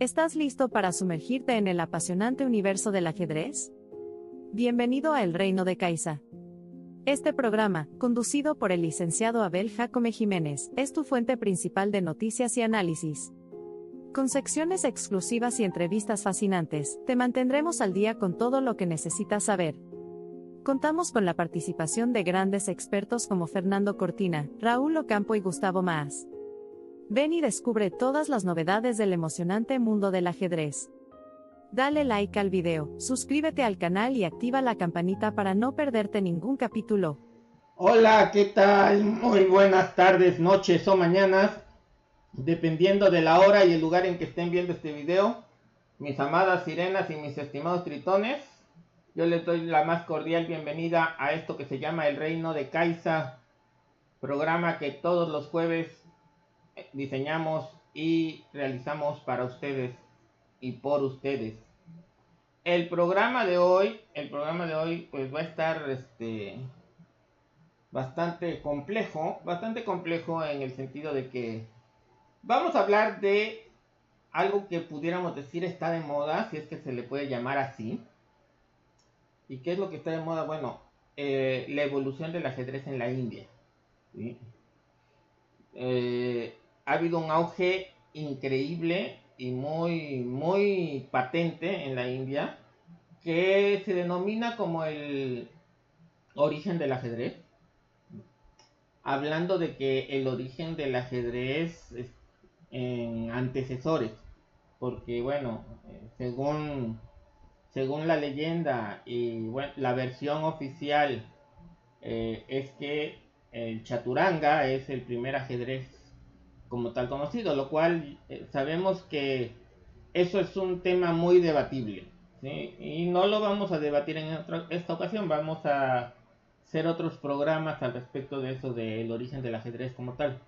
¿Estás listo para sumergirte en el apasionante universo del ajedrez? Bienvenido a El Reino de Kaisa. Este programa, conducido por el licenciado Abel Jacome Jiménez, es tu fuente principal de noticias y análisis. Con secciones exclusivas y entrevistas fascinantes, te mantendremos al día con todo lo que necesitas saber. Contamos con la participación de grandes expertos como Fernando Cortina, Raúl Ocampo y Gustavo Maas. Ven y descubre todas las novedades del emocionante mundo del ajedrez. Dale like al video, suscríbete al canal y activa la campanita para no perderte ningún capítulo. Hola, ¿qué tal? Muy buenas tardes, noches o mañanas, dependiendo de la hora y el lugar en que estén viendo este video. Mis amadas sirenas y mis estimados tritones, yo les doy la más cordial bienvenida a esto que se llama El Reino de Kaisa, programa que todos los jueves diseñamos y realizamos para ustedes y por ustedes. El programa de hoy pues va a estar bastante complejo en el sentido de que vamos a hablar de algo que pudiéramos decir está de moda, si es que se le puede llamar así. ¿Y qué es lo que está de moda? Bueno, la evolución del ajedrez en la India, ¿sí? Ha habido un auge increíble y muy patente en la India que se denomina como el origen del ajedrez, hablando de que el origen del ajedrez en antecesores, porque bueno, según la leyenda y bueno, la versión oficial es que el chaturanga es el primer ajedrez como tal conocido, lo cual sabemos que eso es un tema muy debatible, ¿sí? Y no lo vamos a debatir en esta ocasión, vamos a hacer otros programas al respecto de eso, del origen del ajedrez como tal.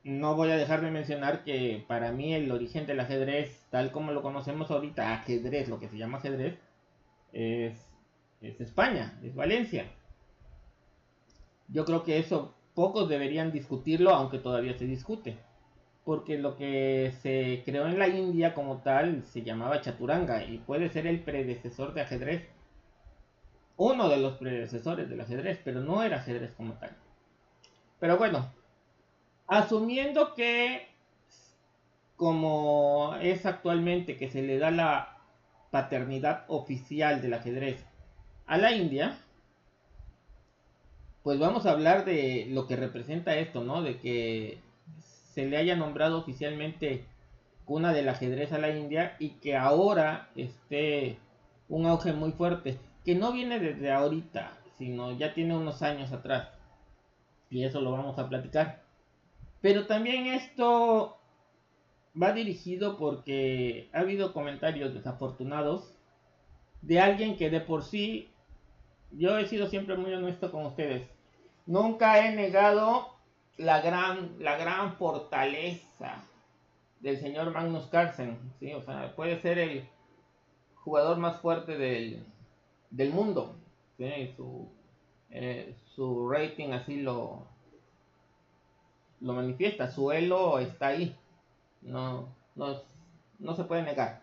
No voy a dejar de mencionar que para mí el origen del ajedrez, tal como lo conocemos ahorita, ajedrez, lo que se llama ajedrez, es, es España, es Valencia. Yo creo que eso pocos deberían discutirlo, aunque todavía se discute. Porque lo que se creó en la India como tal se llamaba chaturanga y puede ser el predecesor de ajedrez. Uno de los predecesores del ajedrez, pero no era ajedrez como tal. Pero bueno, asumiendo que como es actualmente que se le da la paternidad oficial del ajedrez a la India, pues vamos a hablar de lo que representa esto, ¿no? De que se le haya nombrado oficialmente cuna del ajedrez a la India y que ahora esté un auge muy fuerte, que no viene desde ahorita, sino ya tiene unos años atrás. Y eso lo vamos a platicar. Pero también esto va dirigido porque ha habido comentarios desafortunados de alguien que de por sí, yo he sido siempre muy honesto con ustedes, nunca he negado la gran fortaleza del señor Magnus Carlsen, ¿sí? O sea, puede ser el jugador más fuerte del mundo, ¿sí? Su rating así lo manifiesta, su elo está ahí, no, no, no se puede negar.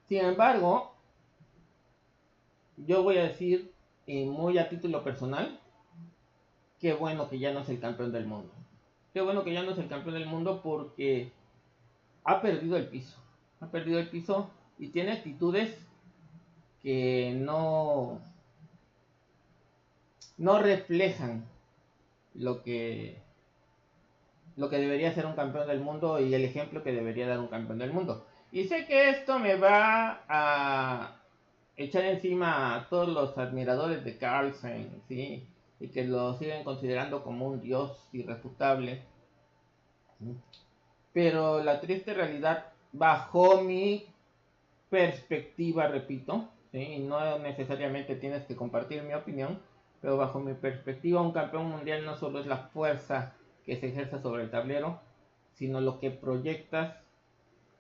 Sin embargo, yo voy a decir, y muy a título personal, qué bueno que ya no es el campeón del mundo. Qué bueno que ya no es el campeón del mundo porque ha perdido el piso. Ha perdido el piso y tiene actitudes que no reflejan lo que, lo que debería ser un campeón del mundo y el ejemplo que debería dar un campeón del mundo. Y sé que esto me va a echar encima a todos los admiradores de Carlsen, ¿sí? Y que lo siguen considerando como un dios irrefutable. Pero la triste realidad, bajo mi perspectiva, repito, ¿sí? Y no necesariamente tienes que compartir mi opinión, pero bajo mi perspectiva, un campeón mundial no solo es la fuerza que se ejerce sobre el tablero, sino lo que proyectas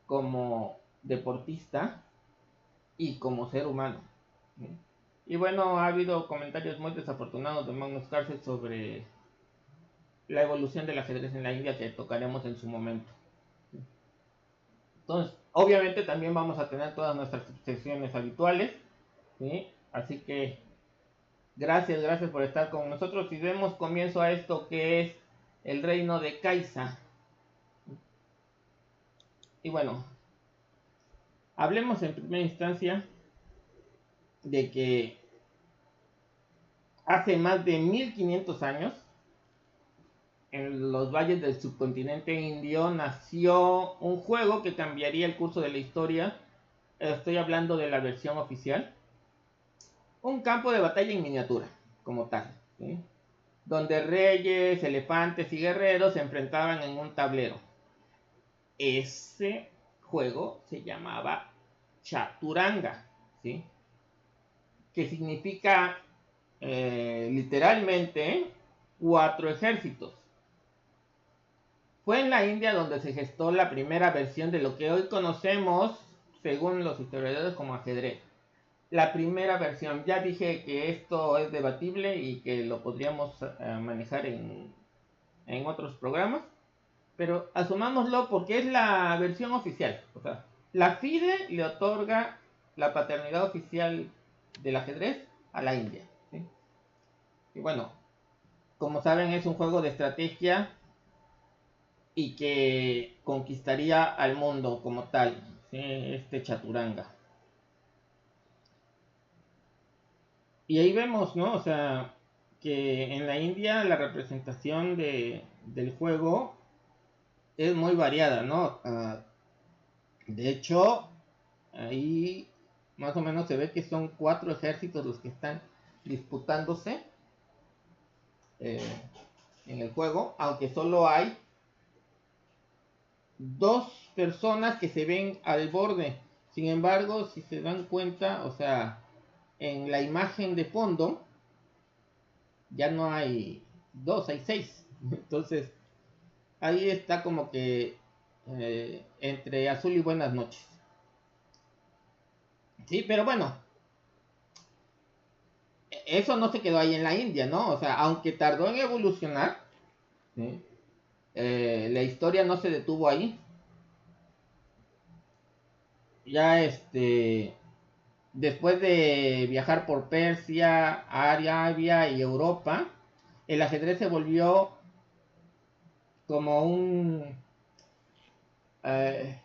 como deportista y como ser humano, ¿sí? Y bueno, ha habido comentarios muy desafortunados de Magnus Carlsen sobre la evolución del ajedrez en la India, que tocaremos en su momento. Entonces, obviamente también vamos a tener todas nuestras sesiones habituales, ¿sí? Así que gracias por estar con nosotros y demos comienzo a esto que es el reino de Kaisa. Y bueno, hablemos en primera instancia de que hace más de 1500 años, en los valles del subcontinente indio, nació un juego que cambiaría el curso de la historia. Estoy hablando de la versión oficial. Un campo de batalla en miniatura, como tal, ¿sí? Donde reyes, elefantes y guerreros se enfrentaban en un tablero. Ese juego se llamaba Chaturanga, ¿sí? Que significa literalmente 4 ejércitos. Fue en la India donde se gestó la primera versión de lo que hoy conocemos, según los historiadores, como ajedrez. La primera versión, ya dije que esto es debatible y que lo podríamos manejar en otros programas, pero asumámoslo porque es la versión oficial. O sea, la FIDE le otorga la paternidad oficial del ajedrez a la India, ¿sí? Y bueno, como saben, es un juego de estrategia y que conquistaría al mundo como tal, ¿sí? Este Chaturanga. Y ahí vemos, ¿no? O sea, que en la India la representación del juego es muy variada, ¿no? De hecho, ahí más o menos se ve que son 4 ejércitos los que están disputándose eh, en el juego, aunque solo hay 2 personas que se ven al borde. Sin embargo, si se dan cuenta, o sea, en la imagen de fondo ya no hay 2, hay 6. Entonces, ahí está como que entre azul y buenas noches. Sí, pero bueno, eso no se quedó ahí en la India, ¿no? O sea, aunque tardó en evolucionar, ¿sí? La historia no se detuvo ahí. Ya después de viajar por Persia, Arabia y Europa, el ajedrez se volvió como eh,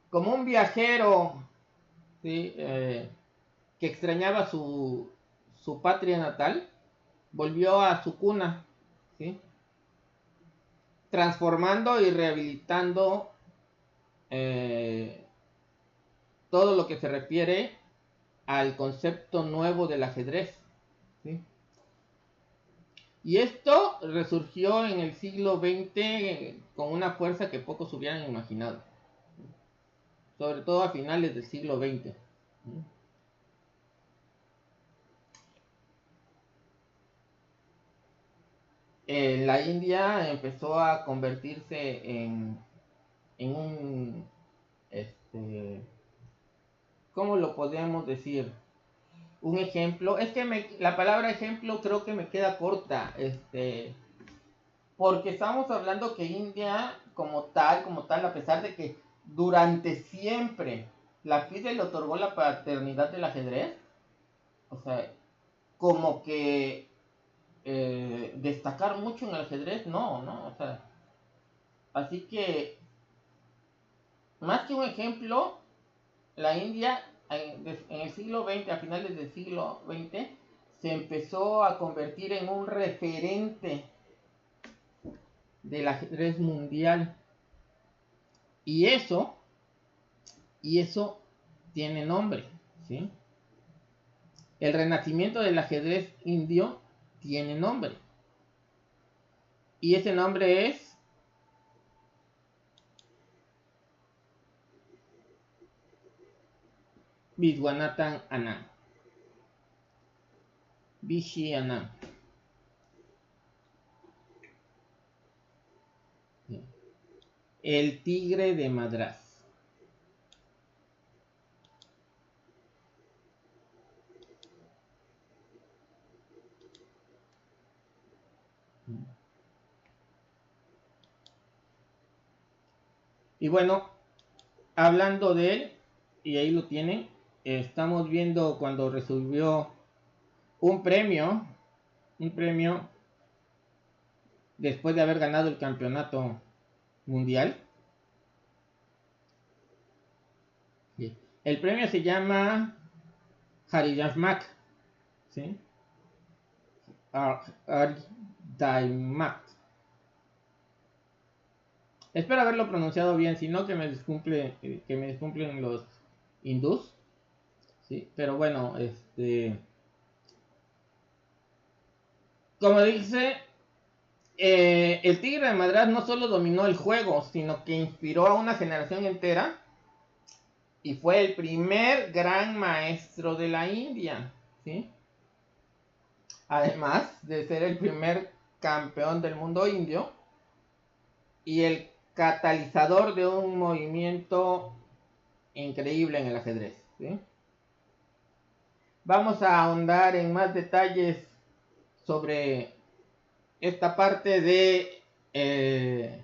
como un viajero, ¿sí? Que extrañaba su patria natal, volvió a su cuna, ¿sí? Transformando y rehabilitando eh, todo lo que se refiere al concepto nuevo del ajedrez, ¿sí? Y esto resurgió en el siglo XX con una fuerza que pocos hubieran imaginado, sobre todo a finales del siglo XX. La India empezó a convertirse en un, ¿cómo lo podemos decir? Un ejemplo. Es que la palabra ejemplo creo que me queda corta, porque estamos hablando que India como tal, a pesar de que durante siempre la FIDE le otorgó la paternidad del ajedrez, o sea, como que destacar mucho en el ajedrez, no, o sea, así que más que un ejemplo, la India en el siglo XX, a finales del siglo XX, se empezó a convertir en un referente del ajedrez mundial. Y eso tiene nombre, ¿sí? El renacimiento del ajedrez indio tiene nombre. Y ese nombre es Viswanathan Anand. Vishy Anand. El tigre de Madrás. Y bueno, hablando de él, y ahí lo tienen, estamos viendo cuando recibió un premio después de haber ganado el campeonato mundial. Sí. El premio se llama Harijafmak, ¿sí? Harijafmak. Espero haberlo pronunciado bien, si no que me descumplen los hindús, ¿sí? Pero bueno, como dice, el Tigre de Madras no solo dominó el juego, sino que inspiró a una generación entera y fue el primer gran maestro de la India, ¿sí? Además de ser el primer campeón del mundo indio y el catalizador de un movimiento increíble en el ajedrez, ¿sí? Vamos a ahondar en más detalles sobre esta parte del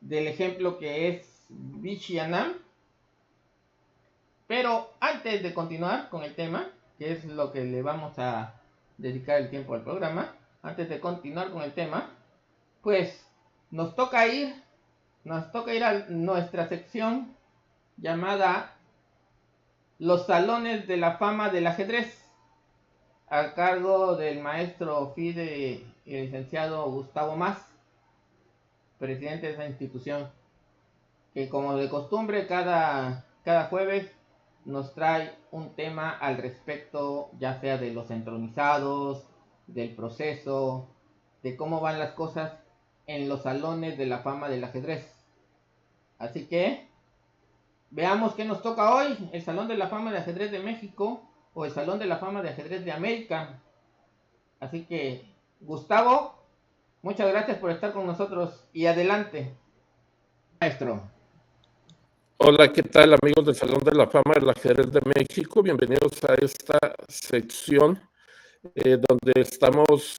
ejemplo que es Vishy Anand. Pero antes de continuar con el tema, que es lo que le vamos a dedicar el tiempo al programa, antes de continuar con el tema, pues nos toca ir a nuestra sección llamada Los Salones de la Fama del Ajedrez, a cargo del maestro FIDE y el licenciado Gustavo Mas, presidente de esa institución, que como de costumbre cada jueves nos trae un tema al respecto, ya sea de los entronizados, del proceso, de cómo van las cosas en los salones de la fama del ajedrez. Así que veamos qué nos toca hoy, el Salón de la Fama de Ajedrez de México o el Salón de la Fama de Ajedrez de América. Así que, Gustavo, muchas gracias por estar con nosotros y adelante, maestro. Hola, ¿qué tal amigos del Salón de la Fama del Ajedrez de México? Bienvenidos a esta sección donde estamos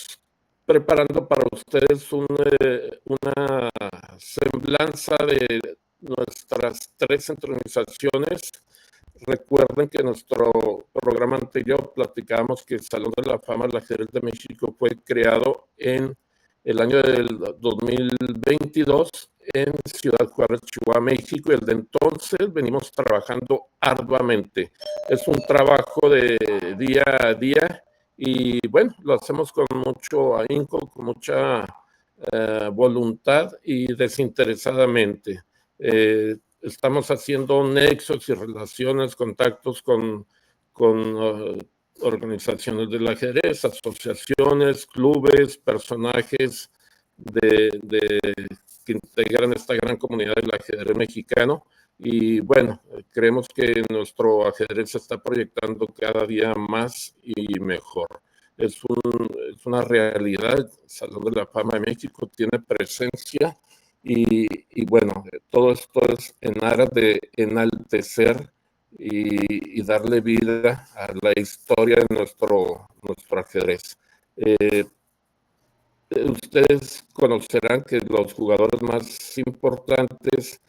preparando para ustedes una semblanza de nuestras 3 entronizaciones. Recuerden que en nuestro programa anterior platicamos que el Salón de la Fama del Ajedrez de México fue creado en el año del 2022 en Ciudad Juárez, Chihuahua, México, y desde entonces venimos trabajando arduamente. Es un trabajo de día a día y bueno, lo hacemos con mucho ahínco, con mucha voluntad y desinteresadamente. Estamos haciendo nexos y relaciones, contactos con organizaciones del ajedrez, asociaciones, clubes, personajes que integran esta gran comunidad del ajedrez mexicano. Y bueno, creemos que nuestro ajedrez se está proyectando cada día más y mejor. Es una realidad. El Salón de la Fama de México tiene presencia y bueno, todo esto es en aras de enaltecer y darle vida a la historia de nuestro ajedrez. Ustedes conocerán que los jugadores más importantes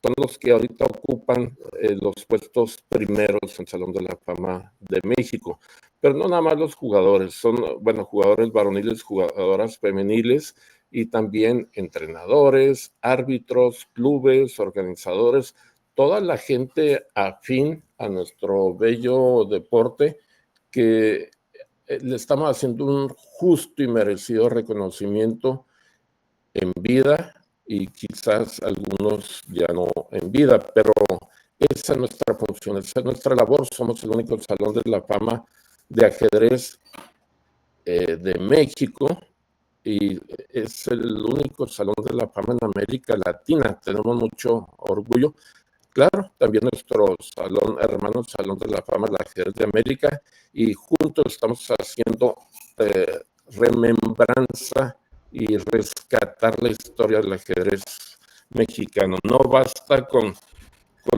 son los que ahorita ocupan los puestos primeros en el Salón de la Fama de México. Pero no nada más los jugadores, son, bueno, jugadores varoniles, jugadoras femeniles y también entrenadores, árbitros, clubes, organizadores, toda la gente afín a nuestro bello deporte que le estamos haciendo un justo y merecido reconocimiento en vida y quizás algunos ya no en vida, pero esa es nuestra función, esa es nuestra labor. Somos el único Salón de la Fama de Ajedrez de México y es el único Salón de la Fama en América Latina. Tenemos mucho orgullo. Claro, también nuestro salón, hermano Salón de la Fama del Ajedrez de América, y juntos estamos haciendo remembranza y rescatar la historia del ajedrez mexicano. No basta con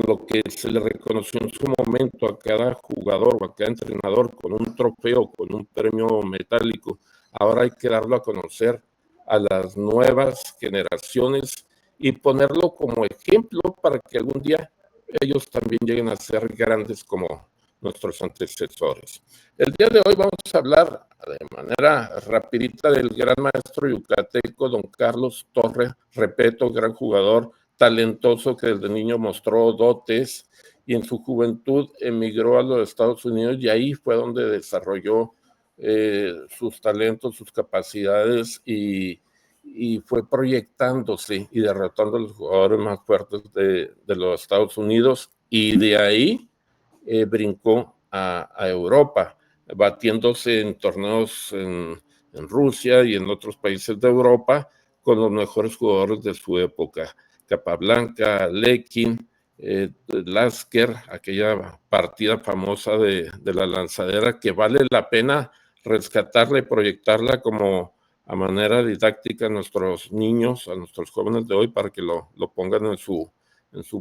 lo que se le reconoció en su momento a cada jugador o a cada entrenador con un trofeo, con un premio metálico. Ahora hay que darlo a conocer a las nuevas generaciones y ponerlo como ejemplo para que algún día ellos también lleguen a ser grandes como nuestros antecesores. El día de hoy vamos a hablar de manera rapidita del gran maestro yucateco, don Carlos Torre, repito, gran jugador, talentoso que desde niño mostró dotes y en su juventud emigró a los Estados Unidos y ahí fue donde desarrolló sus talentos, sus capacidades y fue proyectándose y derrotando a los jugadores más fuertes de los Estados Unidos y de ahí brincó a Europa, batiéndose en torneos en Rusia y en otros países de Europa con los mejores jugadores de su época. Capablanca, Lekin, Lasker, aquella partida famosa de la lanzadera que vale la pena rescatarla y proyectarla como a manera didáctica a nuestros niños, a nuestros jóvenes de hoy, para que lo pongan en su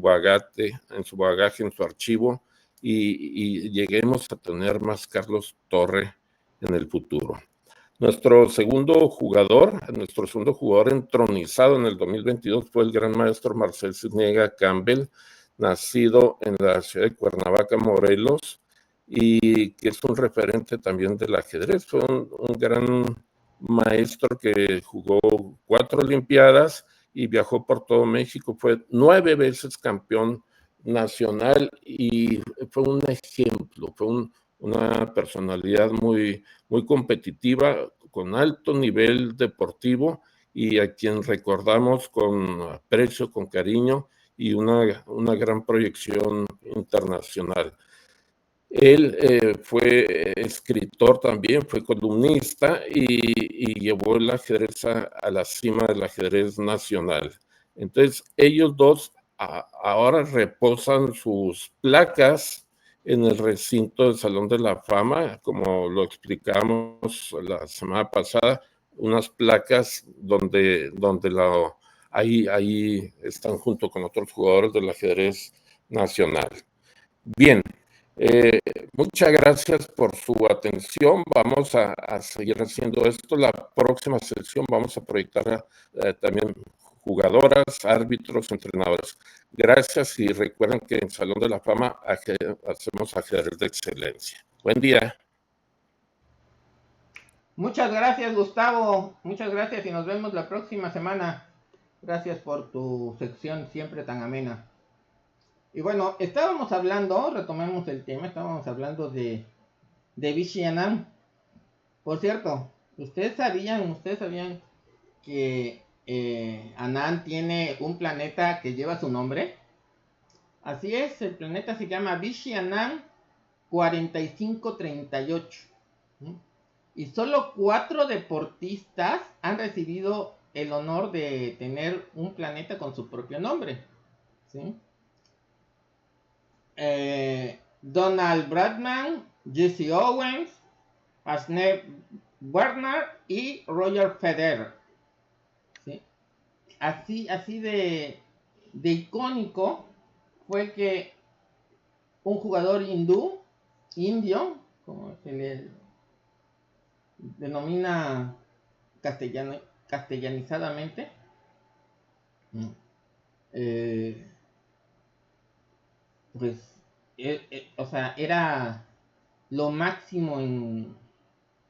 bagaje, en su archivo, y lleguemos a tener más Carlos Torre en el futuro. Nuestro segundo jugador entronizado en el 2022 fue el gran maestro Marcel Zuniga Campbell, nacido en la ciudad de Cuernavaca, Morelos, y que es un referente también del ajedrez. Fue un gran maestro que jugó 4 Olimpiadas y viajó por todo México. Fue 9 veces campeón nacional y fue un ejemplo, fue una personalidad muy, muy competitiva, con alto nivel deportivo y a quien recordamos con aprecio, con cariño y una gran proyección internacional. Él fue escritor también, fue columnista y llevó el ajedrez a la cima del ajedrez nacional. Entonces, ellos dos ahora reposan sus placas en el recinto del Salón de la Fama, como lo explicamos la semana pasada, unas placas donde ahí están junto con otros jugadores del ajedrez nacional. Bien, eh, muchas gracias por su atención. Vamos a seguir haciendo esto. La próxima sesión vamos a proyectar también jugadoras, árbitros, entrenadores. Gracias y recuerden que en Salón de la Fama hacemos ajedrez de excelencia. Buen día. Muchas gracias, Gustavo. Muchas gracias y nos vemos la próxima semana. Gracias por tu sección siempre tan amena. Y bueno, estábamos hablando, retomemos el tema, estábamos hablando de Vishy Anand. Por cierto, ustedes sabían que Anand tiene un planeta que lleva su nombre? Así es, el planeta se llama Vishy Anand 4538. Y solo 4 deportistas han recibido el honor de tener un planeta con su propio nombre. ¿Sí? Donald Bradman, Jesse Owens, Asner Werner y Roger Federer. ¿Sí? Así de icónico fue que un jugador indio, como se le denomina castellanizadamente, pues, o sea, era lo máximo en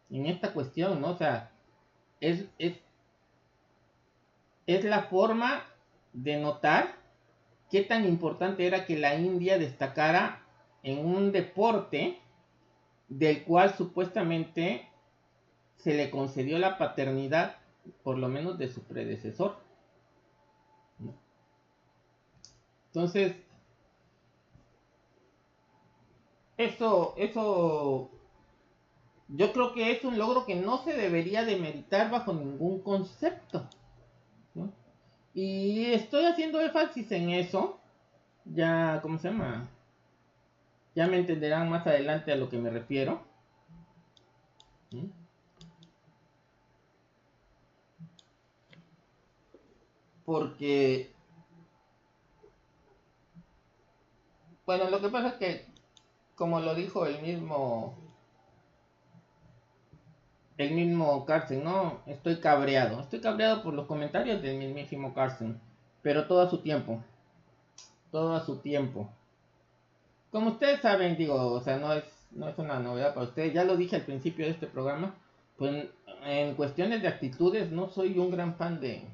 esta cuestión, ¿no? O sea, es la forma de notar qué tan importante era que la India destacara en un deporte del cual supuestamente se le concedió la paternidad, por lo menos de su predecesor. Entonces, eso yo creo que es un logro que no se debería demeritar bajo ningún concepto, ¿no? Y estoy haciendo énfasis en eso, ya, ¿cómo se llama? Ya me entenderán más adelante a lo que me refiero. ¿Sí? Porque, bueno, lo que pasa es que, como lo dijo el mismo Carson, ¿no? Estoy cabreado por los comentarios del mismísimo Carson. pero todo a su tiempo. Todo a su tiempo. Como ustedes saben, digo, o sea, no es una novedad para ustedes. Ya lo dije al principio de este programa. Pues en cuestiones de actitudes no soy un gran fan de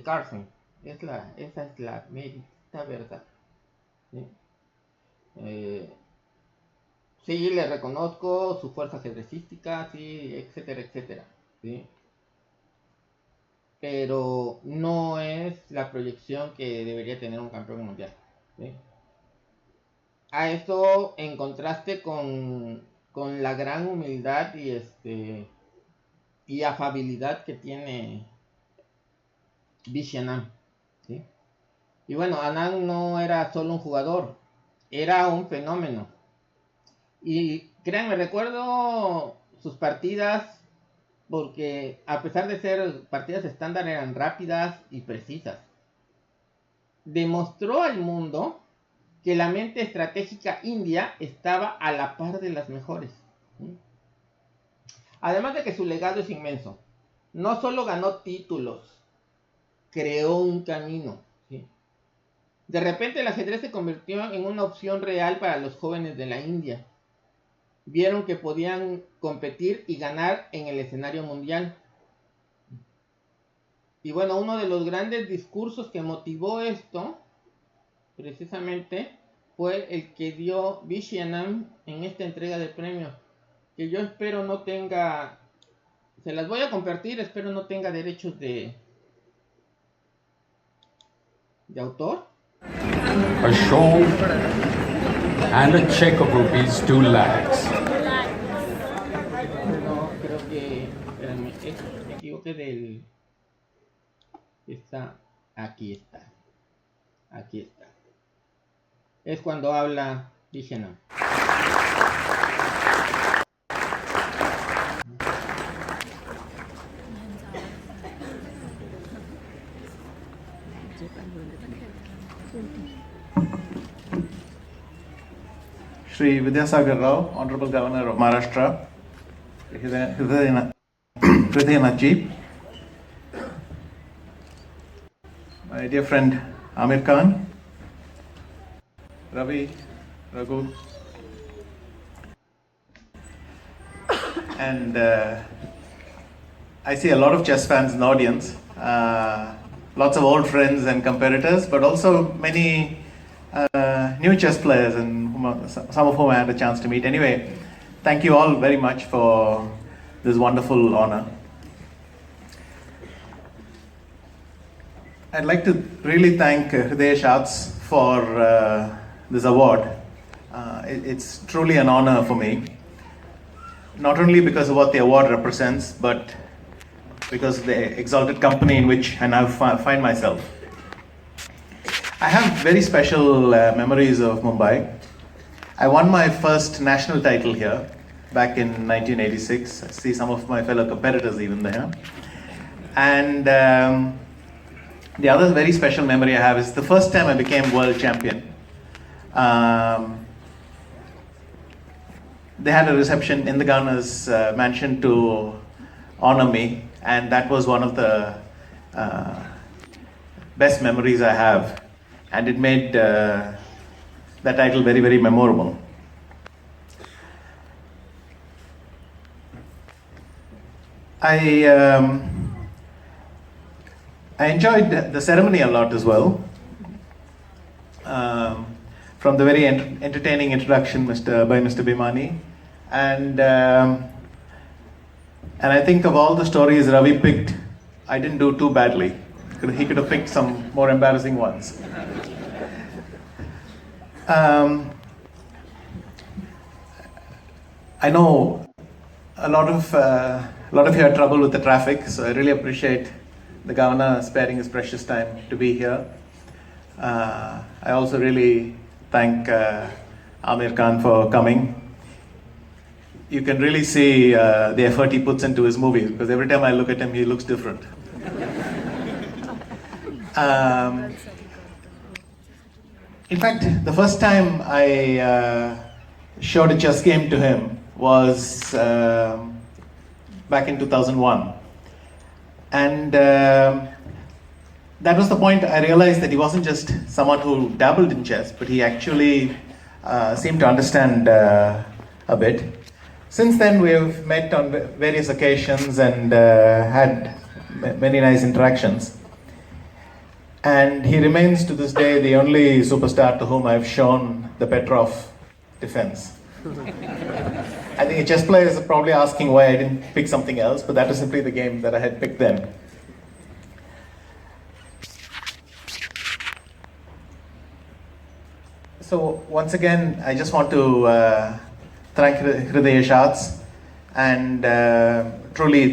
Carson. Esa es la mera verdad. ¿Sí? Eh, sí, le reconozco su fuerza ajedrecística, sí, etcétera, etcétera. ¿Sí? Pero no es la proyección que debería tener un campeón mundial. ¿Sí? A esto en contraste con la gran humildad y afabilidad que tiene Vishy Anand, ¿sí? Y bueno, Anand no era solo un jugador, era un fenómeno. Y créanme, recuerdo sus partidas porque a pesar de ser partidas estándar eran rápidas y precisas. Demostró al mundo que la mente estratégica india estaba a la par de las mejores. ¿Sí? Además de que su legado es inmenso. No solo ganó títulos, creó un camino. ¿Sí? De repente el ajedrez se convirtió en una opción real para los jóvenes de la India. Vieron que podían competir y ganar en el escenario mundial. Y bueno, uno de los grandes discursos que motivó esto, precisamente, fue el que dio Vishy Anand en esta entrega de premios. Que yo espero no tenga, se las voy a compartir, espero no tenga derechos de autor. A show and a check of rupees 2 lakhs. No, creo que, espérame, me equivoqué del, está, aquí está, aquí está. Es cuando habla Vishy Anand. Shri Vidyasagar Rao, Honorable Governor of Maharashtra, Hridayanath Ji, my dear friend Amir Khan, Ravi, Raghu, and I see a lot of chess fans in the audience, lots of old friends and competitors, but also many new chess players, and some of whom I had a chance to meet. Anyway, thank you all very much for this wonderful honor. I'd like to really thank Hriday Schatz for this award. It's truly an honor for me, not only because of what the award represents, but because of the exalted company in which I now find myself. I have very special memories of Mumbai. I won my first national title here back in 1986. I see some of my fellow competitors even there. And the other very special memory I have is the first time I became world champion. They had a reception in the governor's mansion to honor me, and that was one of the best memories I have. And it made that title very, very memorable. I enjoyed the ceremony a lot as well. From the very entertaining introduction by Mr. Bhimani, and I think of all the stories Ravi picked, I didn't do too badly. He could have picked some more embarrassing ones. I know a lot of you had trouble with the traffic, so I really appreciate the governor sparing his precious time to be here. I also really thank Amir Khan for coming. You can really see the effort he puts into his movies, because every time I look at him, he looks different. In fact, the first time I showed a chess game to him was back in 2001. And that was the point I realized that he wasn't just someone who dabbled in chess, but he actually seemed to understand a bit. Since then, we have met on various occasions and had many nice interactions. And he remains to this day the only superstar to whom I've shown the Petrov defense. I think a chess player is probably asking why I didn't pick something else, but that was simply the game that I had picked then. So once again, I just want to thank Hridaya Schatz, and truly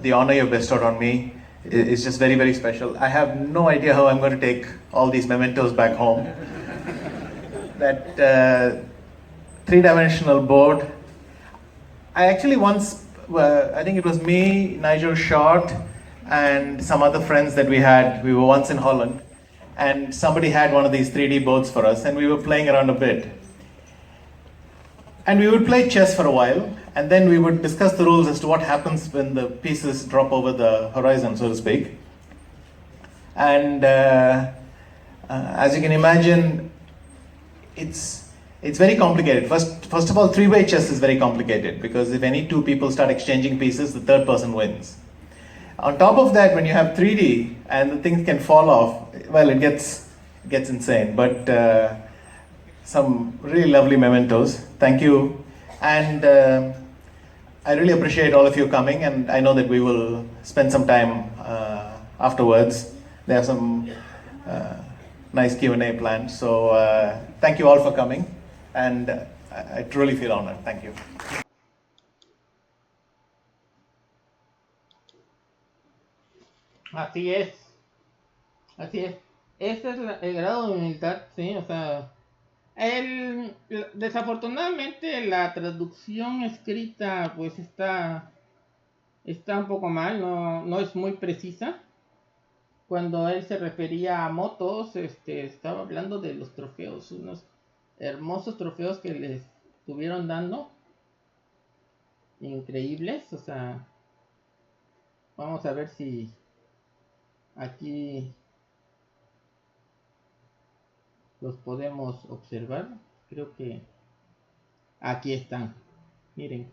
the honor you've bestowed on me is just very, very special. I have no idea how I'm going to take all these mementos back home. That three-dimensional board, I actually once, I think it was me, Nigel Short, and some other friends that we were once in Holland, and somebody had one of these 3D boards for us, and we were playing around a bit. And we would play chess for a while, and then we would discuss the rules as to what happens when the pieces drop over the horizon, so to speak. And as you can imagine, it's very complicated. First of all, three-way chess is very complicated, because if any two people start exchanging pieces, the third person wins. On top of that, when you have 3D and the things can fall off, well, it gets insane. But some really lovely mementos. Thank you. And I really appreciate all of you coming, and I know that we will spend some time afterwards. There are some nice Q&A planned. So thank you all for coming, and I truly feel honored. Thank you. Así es, así es. Ese es el grado de humildad, sí, o sea, desafortunadamente la traducción escrita pues está un poco mal, no es muy precisa. Cuando él se refería a motos, estaba hablando de los trofeos, unos hermosos trofeos que les estuvieron dando, increíbles, o sea, vamos a ver si aquí los podemos observar. Creo que aquí están. Miren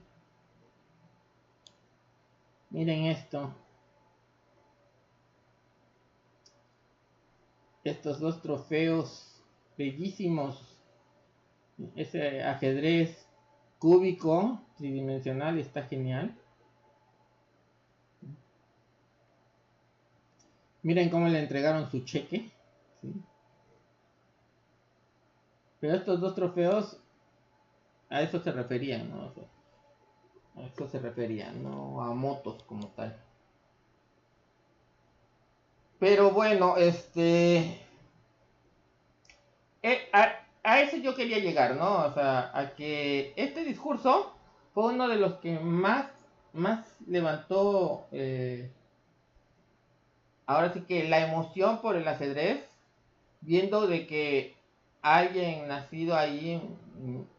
esto. Estos dos trofeos bellísimos. Ese ajedrez cúbico tridimensional está genial. Miren cómo le entregaron su cheque, ¿sí? Pero estos dos trofeos a eso se referían, ¿no? O sea, a eso se referían, no a motos como tal. Pero bueno, a eso yo quería llegar, ¿no? O sea, a que este discurso fue uno de los que más levantó, ahora sí que la emoción por el ajedrez, viendo de que alguien nacido ahí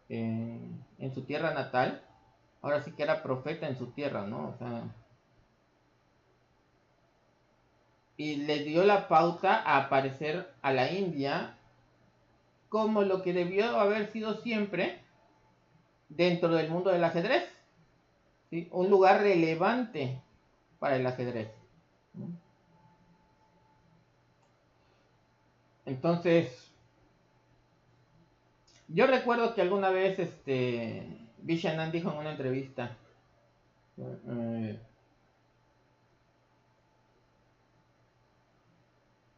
en su tierra natal, ahora sí que era profeta en su tierra, ¿no? O sea, y le dio la pauta a aparecer a la India como lo que debió haber sido siempre dentro del mundo del ajedrez, ¿sí? Un lugar relevante para el ajedrez. Entonces, yo recuerdo que alguna vez Vishen Anand dijo en una entrevista,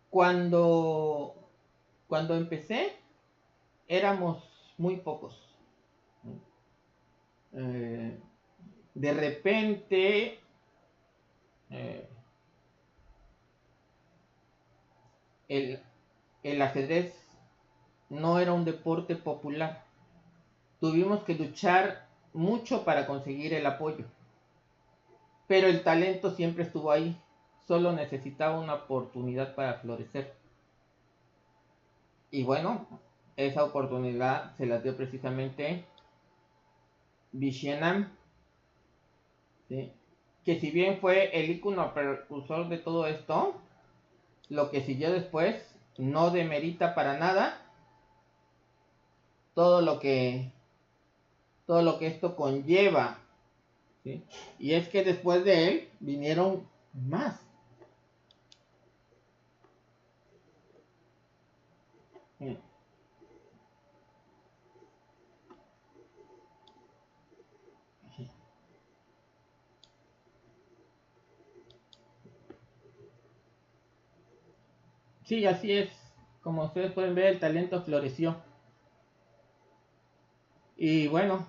cuando empecé éramos muy pocos. De repente el ajedrez no era un deporte popular. Tuvimos que luchar mucho para conseguir el apoyo. Pero el talento siempre estuvo ahí. Solo necesitaba una oportunidad para florecer. Y bueno, esa oportunidad se la dio precisamente Vishen Anand, ¿sí? Que si bien fue el ícono precursor de todo esto, lo que siguió después no demerita para nada todo lo que esto conlleva, ¿sí? Y es que después de él vinieron más. Sí, así es. Como ustedes pueden ver, el talento floreció. Y bueno,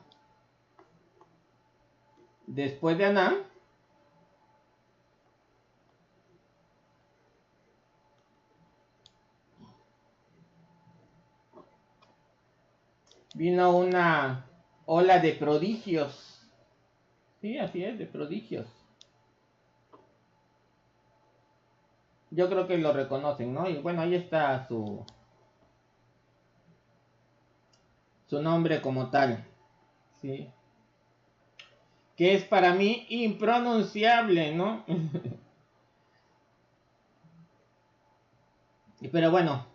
después de Anam, vino una ola de prodigios. Sí, así es, de prodigios. Yo creo que lo reconocen, ¿no? Y bueno, ahí está su nombre como tal, ¿sí? Que es para mí impronunciable, ¿no? Pero bueno,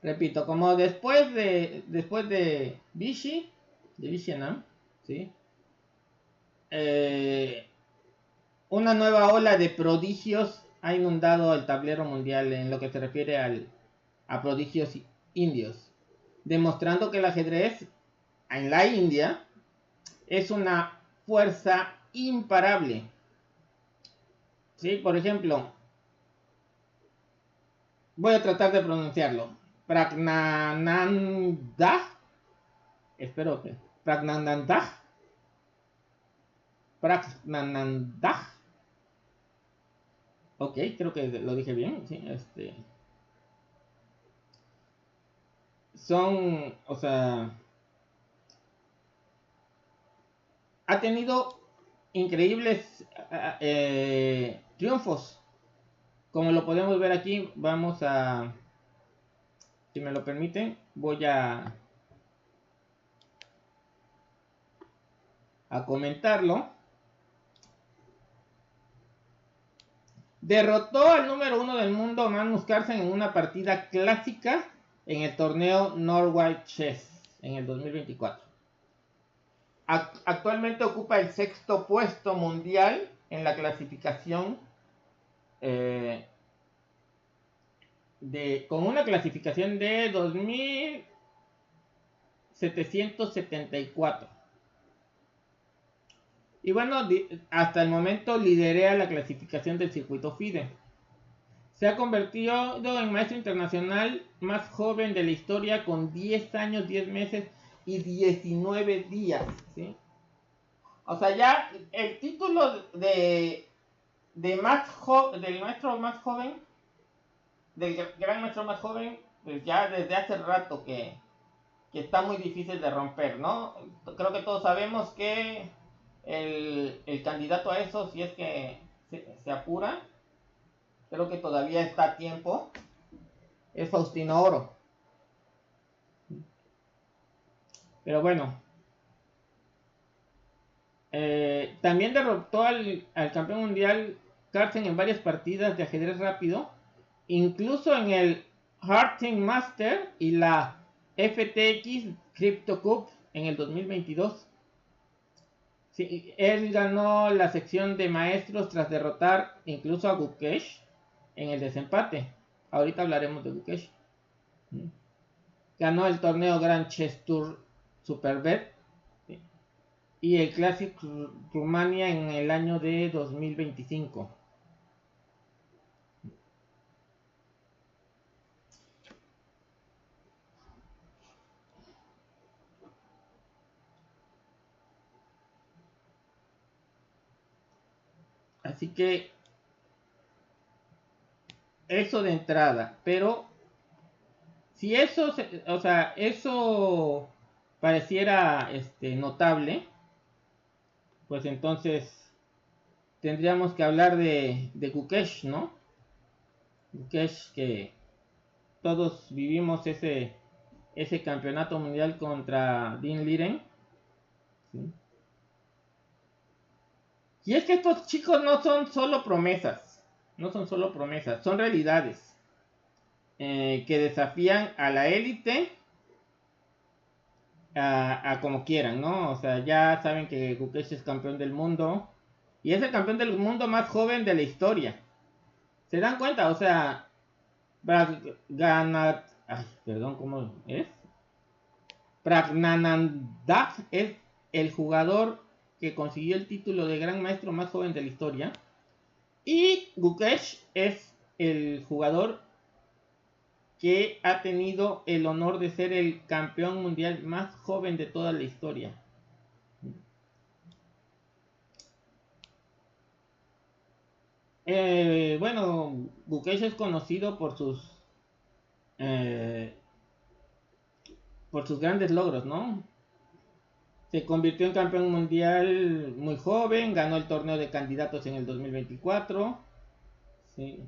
repito, como después de Vichy, Anam, ¿sí? Una nueva ola de prodigios ha inundado el tablero mundial en lo que se refiere a prodigios indios, demostrando que el ajedrez en la India es una fuerza imparable. ¿Sí? Por ejemplo, voy a tratar de pronunciarlo. Pragnananda. Espero que. Pragnananda. Ok, creo que lo dije bien. Sí, son, o sea, ha tenido increíbles triunfos. Como lo podemos ver aquí, vamos a, si me lo permiten, voy a comentarlo. Derrotó al número 1 del mundo, Magnus Carlsen, en una partida clásica en el torneo Norway Chess en el 2024. Actualmente ocupa el 6º puesto mundial en la clasificación con una clasificación de 2774. Y bueno, hasta el momento liderea la clasificación del circuito FIDE. Se ha convertido en maestro internacional más joven de la historia con 10 años, 10 meses y 19 días, ¿sí? O sea, ya el título del maestro más joven, del gran maestro más joven, pues ya desde hace rato que está muy difícil de romper, ¿no? Creo que todos sabemos que el candidato a eso, si es que se apura, creo que todavía está a tiempo, es Faustino Oro. Pero bueno, también derrotó al campeón mundial Carlsen en varias partidas de ajedrez rápido, incluso en el Harting Master y la FTX Crypto Cup en el 2022. Sí, él ganó la sección de maestros tras derrotar incluso a Gukesh en el desempate. Ahorita hablaremos de Gukesh. Ganó el torneo Grand Chess Tour Superbet y el Classic Rumania en el año de 2025. Así que eso de entrada, pero si eso, o sea, eso pareciera notable, pues entonces tendríamos que hablar de Gukesh, ¿no? Gukesh, que todos vivimos ese campeonato mundial contra Dean Liren, ¿sí? Y es que estos chicos no son solo promesas, son realidades. que desafían a la élite a como quieran, ¿no? O sea, ya saben que Gukesh es campeón del mundo y es el campeón del mundo más joven de la historia. ¿Se dan cuenta? O sea, ¿cómo es? Pragnanandh es el jugador que consiguió el título de gran maestro más joven de la historia. Y Gukesh es el jugador que ha tenido el honor de ser el campeón mundial más joven de toda la historia. Bueno, Gukesh es conocido eh, por sus grandes logros, ¿no? Se convirtió en campeón mundial muy joven, ganó el torneo de candidatos en el 2024. Sí.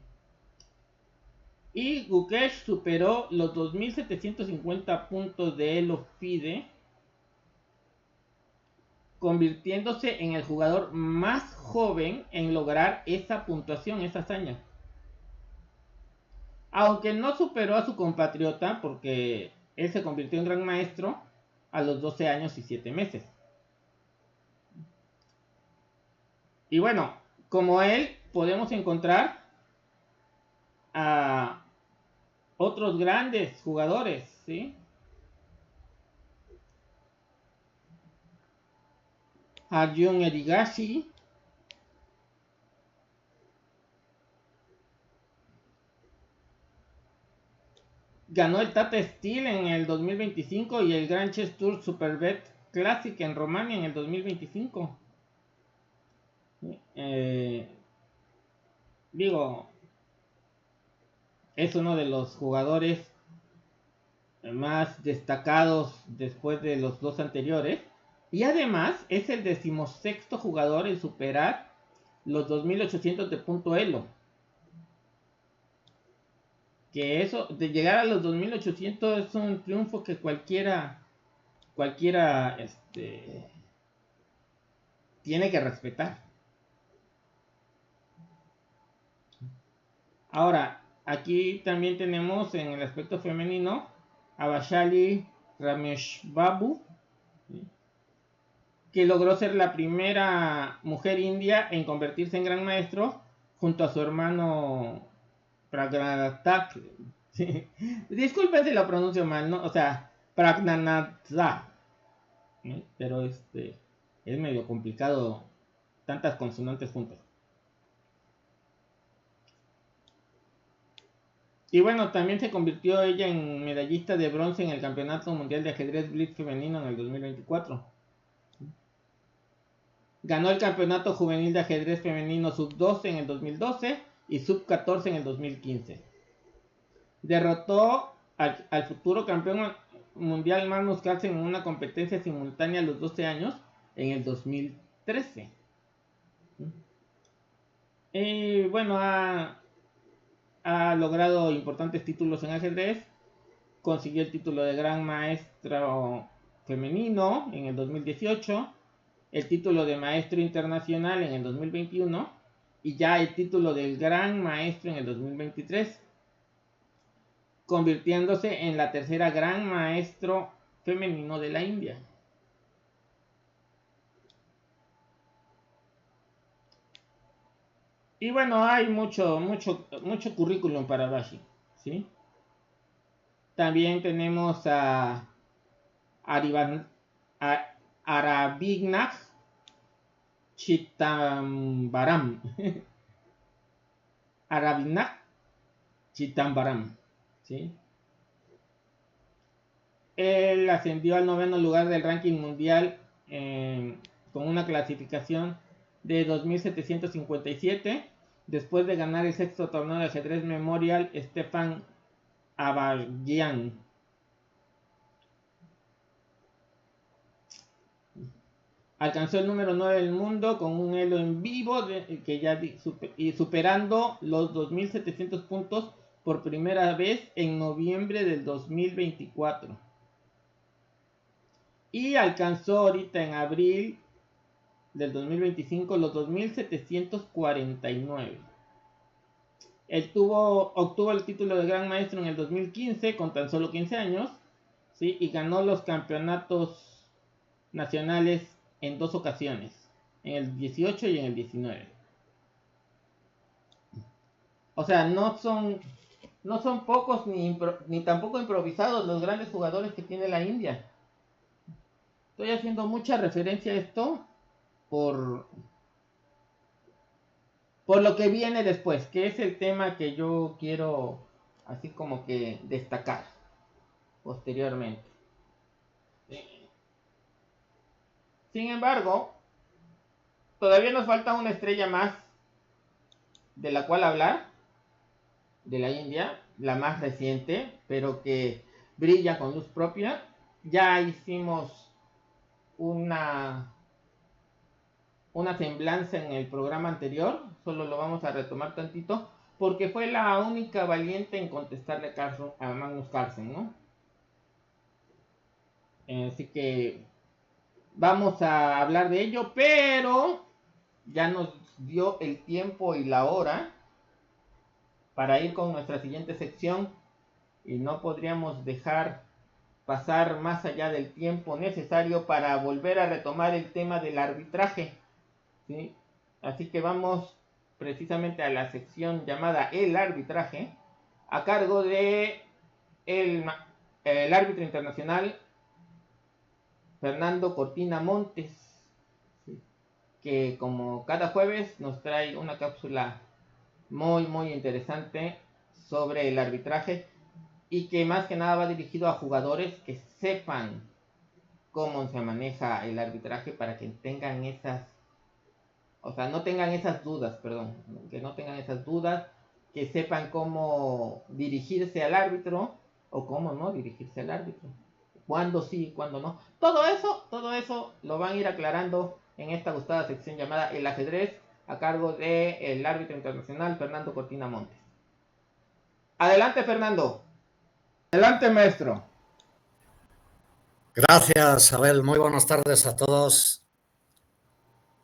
Y Gukesh superó los 2.750 puntos de Elo FIDE, convirtiéndose en el jugador más joven en lograr esa puntuación, esa hazaña. Aunque no superó a su compatriota, porque él se convirtió en gran maestro a los 12 años y 7 meses. Y bueno, como él, podemos encontrar a otros grandes jugadores, ¿sí? A Jun Erigashi, ganó el Tata Steel en el 2025 y el Grand Chess Tour Superbet Classic en Romania en el 2025. Digo, es uno de los jugadores más destacados después de los dos anteriores. Y además es el 16º jugador en superar los 2800 de punto Elo. Que eso, de llegar a los 2800 es un triunfo que cualquiera tiene que respetar. Ahora, aquí también tenemos en el aspecto femenino a Vaishali Rameshbabu, que logró ser la primera mujer india en convertirse en gran maestro junto a su hermano Pragnanath. Sí. Disculpen si lo pronuncio mal, ¿no? O sea, Pragnanath. Pero es medio complicado tantas consonantes juntas. Y bueno, también se convirtió ella en medallista de bronce en el Campeonato Mundial de Ajedrez Blitz Femenino en el 2024. Ganó el Campeonato Juvenil de Ajedrez Femenino Sub-12 en el 2012 y Sub-14 en el 2015. Derrotó al futuro campeón mundial Magnus Carlsen en una competencia simultánea a los 12 años en el 2013. Y bueno, ha logrado importantes títulos en ajedrez. Consiguió el título de Gran Maestro Femenino en el 2018, el título de Maestro Internacional en el 2021 y ya el título del Gran Maestro en el 2023, convirtiéndose en la tercera Gran Maestro femenino de la India. Y bueno, hay mucho currículum para Vashi, ¿sí? También tenemos a Arabinaj Chitambaram. Arabinaj Chitambaram, ¿sí? Él ascendió al 9º lugar del ranking mundial con una clasificación de 2.757 después de ganar el 6º torneo de ajedrez Memorial Stefan Abagian. Alcanzó el número 9 del mundo con un elo en vivo y superando los 2.700 puntos por primera vez en noviembre del 2024. Y alcanzó ahorita en abril del 2025 los 2.749. Él obtuvo el título de Gran Maestro en el 2015 con tan solo 15 años, ¿sí? Y ganó los campeonatos nacionales en 2 ocasiones, en el 18 y en el 19. O sea, no son pocos ni tampoco improvisados los grandes jugadores que tiene la India. Estoy haciendo mucha referencia a esto por, por lo que viene después, que es el tema que yo quiero así como que destacar posteriormente. Sin embargo, todavía nos falta una estrella más de la cual hablar, de la India, la más reciente, pero que brilla con luz propia. Ya hicimos una semblanza en el programa anterior, solo lo vamos a retomar tantito, porque fue la única valiente en contestarle a Magnus Carlsen, ¿no? Así que vamos a hablar de ello, pero ya nos dio el tiempo y la hora para ir con nuestra siguiente sección y no podríamos dejar pasar más allá del tiempo necesario para volver a retomar el tema del arbitraje, ¿sí? Así que vamos precisamente a la sección llamada El Arbitraje, a cargo de el árbitro internacional Fernando Cortina Montes, ¿sí? Que como cada jueves nos trae una cápsula muy interesante sobre el arbitraje y que más que nada va dirigido a jugadores que sepan cómo se maneja el arbitraje para que tengan no tengan esas dudas, perdón, que no tengan esas dudas, que sepan cómo dirigirse al árbitro o cómo no dirigirse al árbitro, cuándo sí y cuándo no. Todo eso lo van a ir aclarando en esta gustada sección llamada El Ajedrez, a cargo del árbitro internacional Fernando Cortina Montes. Adelante, Fernando. Adelante, maestro. Gracias, Abel. Muy buenas tardes a todos.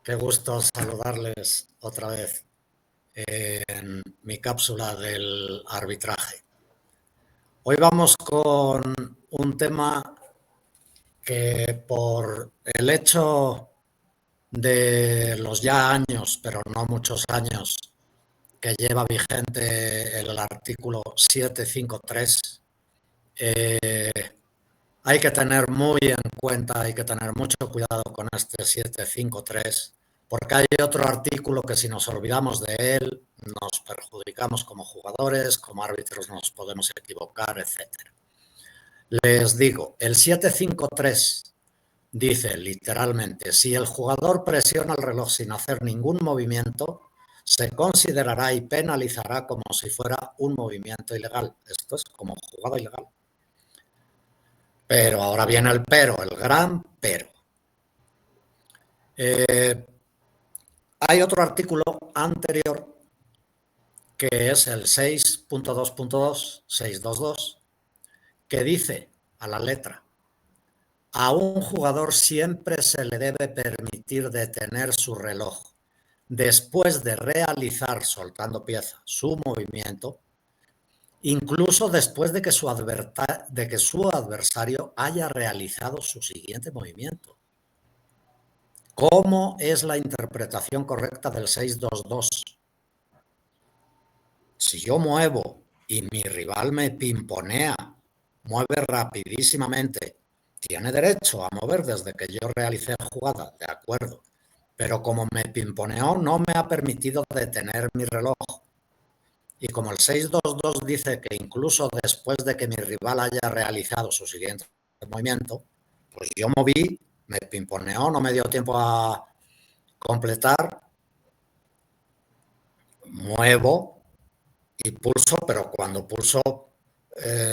Qué gusto saludarles otra vez en mi cápsula del arbitraje. Hoy vamos con un tema que por el hecho de los ya años, pero no muchos años, que lleva vigente el artículo 753, hay que tener muy en cuenta, hay que tener mucho cuidado con este 753, porque hay otro artículo que si nos olvidamos de él, nos perjudicamos como jugadores, como árbitros nos podemos equivocar, etc. Les digo, el 753 dice literalmente, si el jugador presiona el reloj sin hacer ningún movimiento, se considerará y penalizará como si fuera un movimiento ilegal. Esto es como jugada ilegal. Pero ahora viene el pero, el gran pero. Hay otro artículo anterior que es el 6.2.2, 622, que dice a la letra, a un jugador siempre se le debe permitir detener su reloj después de realizar, soltando pieza, su movimiento, incluso después de que su adversario haya realizado su siguiente movimiento. ¿Cómo es la interpretación correcta del 622? Si yo muevo y mi rival me pimponea, mueve rapidísimamente, tiene derecho a mover desde que yo realicé la jugada, de acuerdo, pero como me pimponeó no me ha permitido detener mi reloj. Y como el 622 dice que incluso después de que mi rival haya realizado su siguiente movimiento, pues yo moví, me pimponeó, no me dio tiempo a completar, muevo y pulso, pero cuando pulso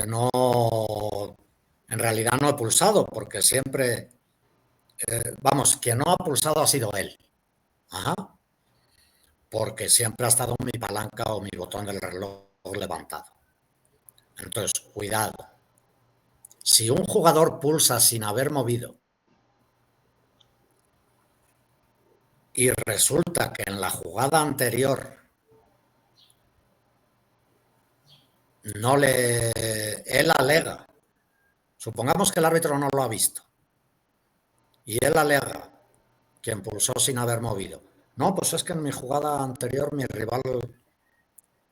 no, en realidad no he pulsado, porque siempre, quien no ha pulsado ha sido él. Ajá. Porque siempre ha estado mi palanca o mi botón del reloj levantado. Entonces, cuidado. Si un jugador pulsa sin haber movido y resulta que en la jugada anterior él alega, supongamos que el árbitro no lo ha visto, y él alega que impulsó sin haber movido. No, pues es que en mi jugada anterior mi rival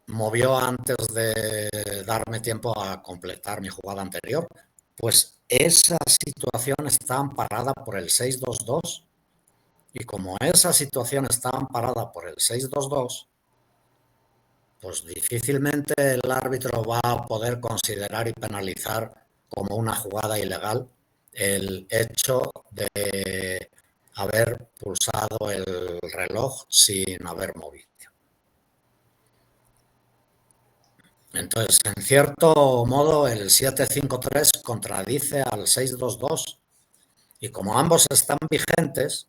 movió antes de darme tiempo a completar mi jugada anterior. Pues esa situación está amparada por el 622 y como esa situación está amparada por el 622, pues difícilmente el árbitro va a poder considerar y penalizar como una jugada ilegal el hecho de haber pulsado el reloj sin haber movido. Entonces, en cierto modo, el 753 contradice al 622 y como ambos están vigentes,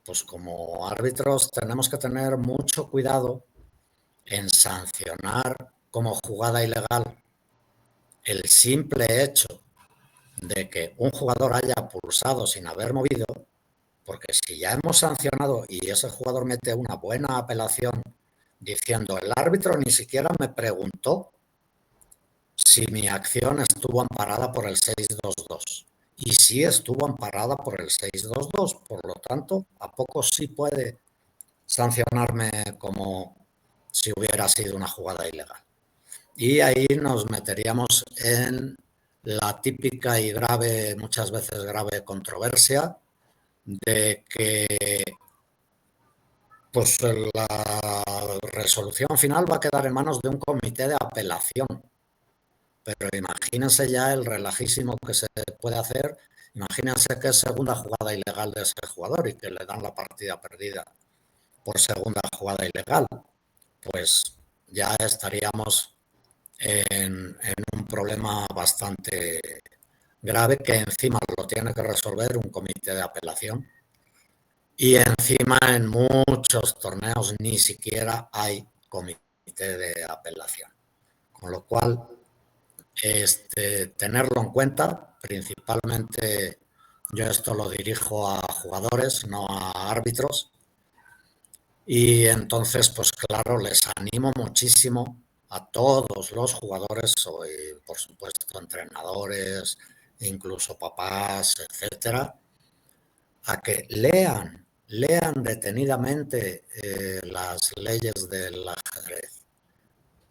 pues como árbitros tenemos que tener mucho cuidado en sancionar como jugada ilegal el simple hecho de que un jugador haya pulsado sin haber movido, porque si ya hemos sancionado y ese jugador mete una buena apelación diciendo el árbitro ni siquiera me preguntó si mi acción estuvo amparada por el 622 y sí estuvo amparada por el 622, por lo tanto, ¿a poco sí puede sancionarme como si hubiera sido una jugada ilegal? Y ahí nos meteríamos en la típica y grave, muchas veces grave controversia de que pues la resolución final va a quedar en manos de un comité de apelación. Pero imagínense ya el relajísimo que se puede hacer. Imagínense que es segunda jugada ilegal de ese jugador y que le dan la partida perdida por segunda jugada ilegal. Pues ya estaríamos en un problema bastante grave que encima lo tiene que resolver un comité de apelación. Y encima en muchos torneos ni siquiera hay comité de apelación. Con lo cual, tenerlo en cuenta, principalmente yo esto lo dirijo a jugadores, no a árbitros, y entonces pues claro, les animo muchísimo a todos los jugadores, y por supuesto entrenadores, incluso papás, etcétera, a que lean detenidamente las leyes del ajedrez.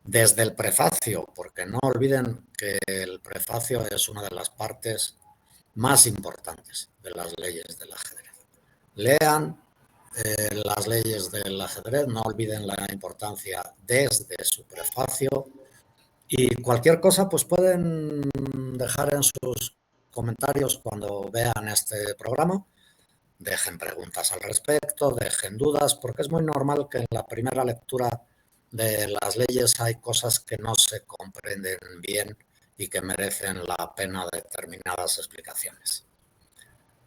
Desde el prefacio, porque no olviden que el prefacio es una de las partes más importantes de las leyes del ajedrez. Lean las leyes del ajedrez, no olviden la importancia desde su prefacio y cualquier cosa pues pueden dejar en sus comentarios cuando vean este programa. Dejen preguntas al respecto, dejen dudas, porque es muy normal que en la primera lectura de las leyes hay cosas que no se comprenden bien y que merecen la pena determinadas explicaciones.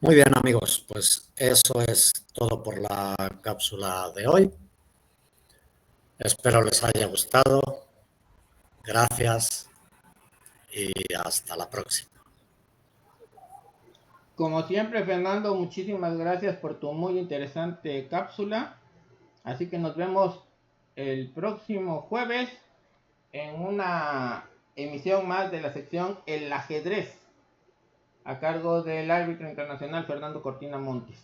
Muy bien, amigos, pues eso es todo por la cápsula de hoy. Espero les haya gustado. Gracias y hasta la próxima. Como siempre, Fernando, muchísimas gracias por tu muy interesante cápsula. Así que nos vemos el próximo jueves en una emisión más de la sección El ajedrez, a cargo del árbitro internacional Fernando Cortina Montes.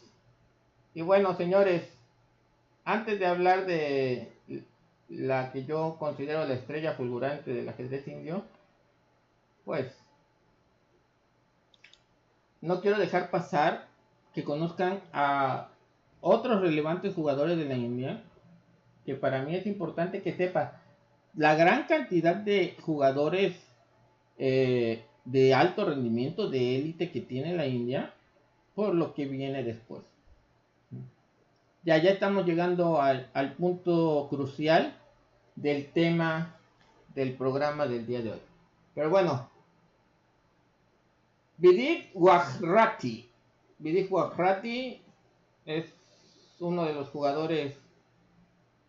Y bueno, señores, antes de hablar de la que yo considero la estrella fulgurante del ajedrez indio, pues no quiero dejar pasar que conozcan a otros relevantes jugadores de la India, que para mí es importante que sepa la gran cantidad de jugadores de alto rendimiento, de élite que tiene la India, por lo que viene después. Ya estamos llegando al punto crucial del tema del programa del día de hoy. Pero bueno, Vidit Wahrati. Vidit Wahrati es uno de los jugadores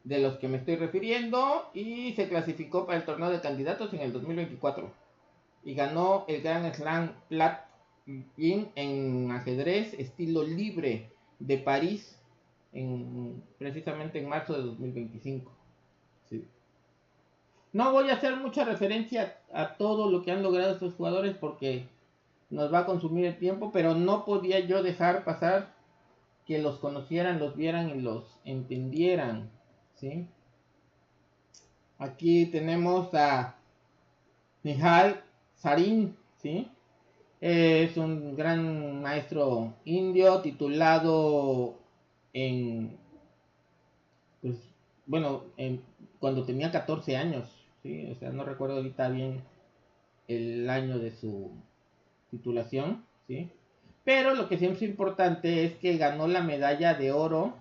de los que me estoy refiriendo y se clasificó para el torneo de candidatos en el 2024 y ganó el Grand Slam Platin en ajedrez estilo libre de París precisamente en marzo de 2025. Sí. No voy a hacer mucha referencia a todo lo que han logrado estos jugadores porque nos va a consumir el tiempo, pero no podía yo dejar pasar que los conocieran, los vieran y los entendieran, ¿sí? Aquí tenemos a Nihal Sarin, ¿sí? Es un gran maestro indio titulado en, pues, bueno, cuando tenía 14 años, ¿sí? O sea, no recuerdo ahorita bien el año de su titulación, ¿sí? Pero lo que siempre es importante es que ganó la medalla de oro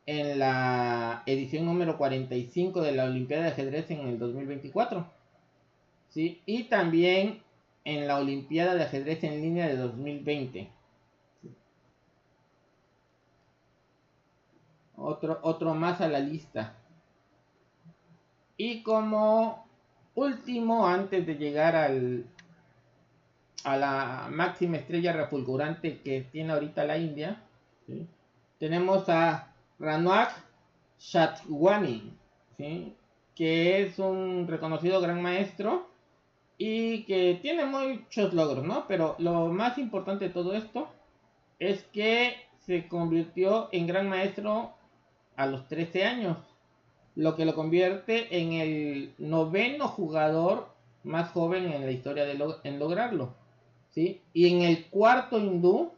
en la edición número 45 de la Olimpiada de Ajedrez en el 2024, ¿sí? Y también en la Olimpiada de Ajedrez en línea de 2020. Otro más a la lista. Y como último, antes de llegar a la máxima estrella refulgurante que tiene ahorita la India, ¿sí? Tenemos a Ranwak Shatwani, ¿sí? Que es un reconocido gran maestro y que tiene muchos logros, ¿no? Pero lo más importante de todo esto es que se convirtió en gran maestro a los 13 años, lo que lo convierte en el noveno jugador más joven en la historia en lograrlo, ¿sí? Y en el cuarto hindú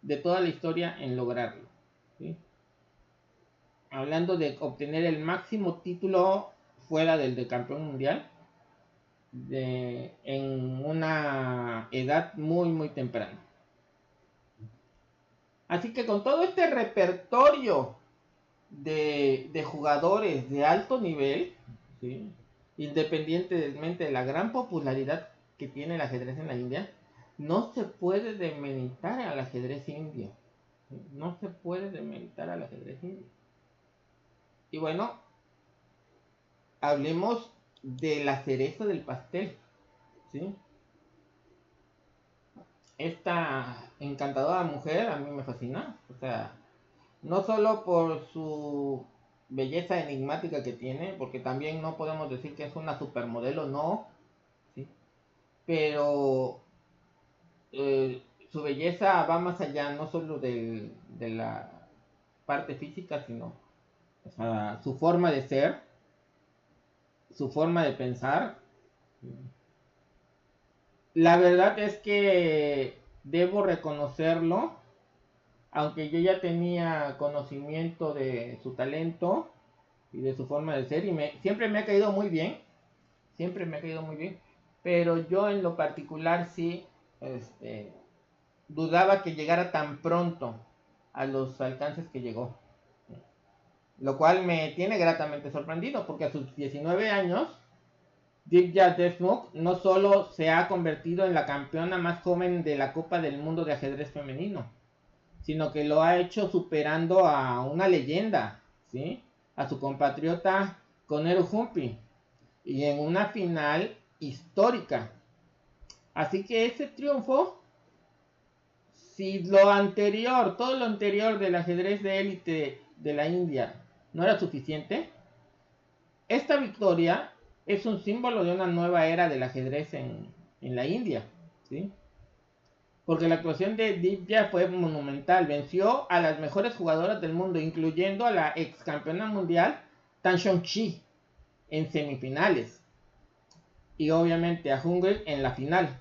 de toda la historia en lograrlo, ¿sí? Hablando de obtener el máximo título fuera del de campeón mundial en una edad muy muy temprana. Así que con todo este repertorio de jugadores de alto nivel, ¿sí? Independientemente de la gran popularidad que tiene el ajedrez en la India, no se puede demeritar al ajedrez indio. ¿Sí? No se puede demeritar al ajedrez indio. Y bueno, hablemos de la cereza del pastel, ¿sí? Esta encantadora mujer a mí me fascina, o sea, no solo por su belleza enigmática que tiene, porque también no podemos decir que es una supermodelo, no, ¿sí? Pero su belleza va más allá, no solo de la parte física, sino, o sea, su forma de ser, su forma de pensar. La verdad es que debo reconocerlo, aunque yo ya tenía conocimiento de su talento y de su forma de ser, y siempre me ha caído muy bien, siempre me ha caído muy bien, pero yo en lo particular sí, dudaba que llegara tan pronto a los alcances que llegó, lo cual me tiene gratamente sorprendido, porque a sus 19 años, Divya Deshmukh no solo se ha convertido en la campeona más joven de la Copa del Mundo de ajedrez femenino, sino que lo ha hecho superando a una leyenda, ¿sí? A su compatriota Koneru Humphrey, y en una final histórica. Así que ese triunfo, si lo anterior, todo lo anterior del ajedrez de élite de la India no era suficiente, esta victoria es un símbolo de una nueva era del ajedrez en la India, ¿sí? Porque la actuación de Divya fue monumental. Venció a las mejores jugadoras del mundo, incluyendo a la ex campeona mundial Tan Shong-chi en semifinales. Y obviamente a Hungary en la final.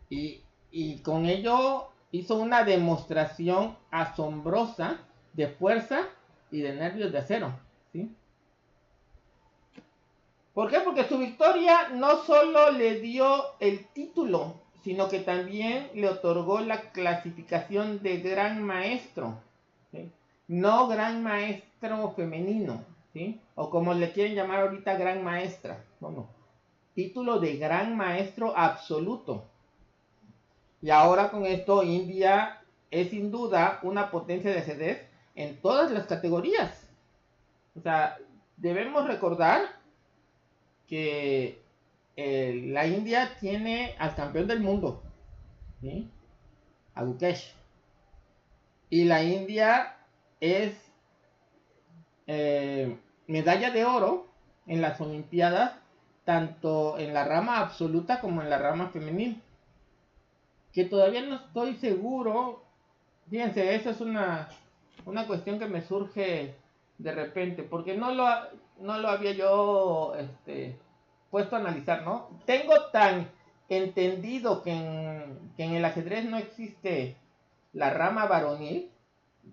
Y con ello hizo una demostración asombrosa de fuerza y de nervios de acero, ¿sí? ¿Por qué? Porque su victoria no solo le dio el título, sino que también le otorgó la clasificación de gran maestro, ¿sí? No gran maestro femenino, ¿sí? O como le quieren llamar ahorita gran maestra, no. Título de gran maestro absoluto. Y ahora con esto India es sin duda una potencia de ajedrez en todas las categorías. O sea, debemos recordar que la India tiene al campeón del mundo, ¿sí? A Gukesh. Y la India es medalla de oro en las Olimpiadas, tanto en la rama absoluta como en la rama femenil. Que todavía no estoy seguro. Fíjense, eso es una cuestión que me surge de repente, porque no lo había yo puesto a analizar, ¿no? Tengo tan entendido que en el ajedrez no existe la rama varonil,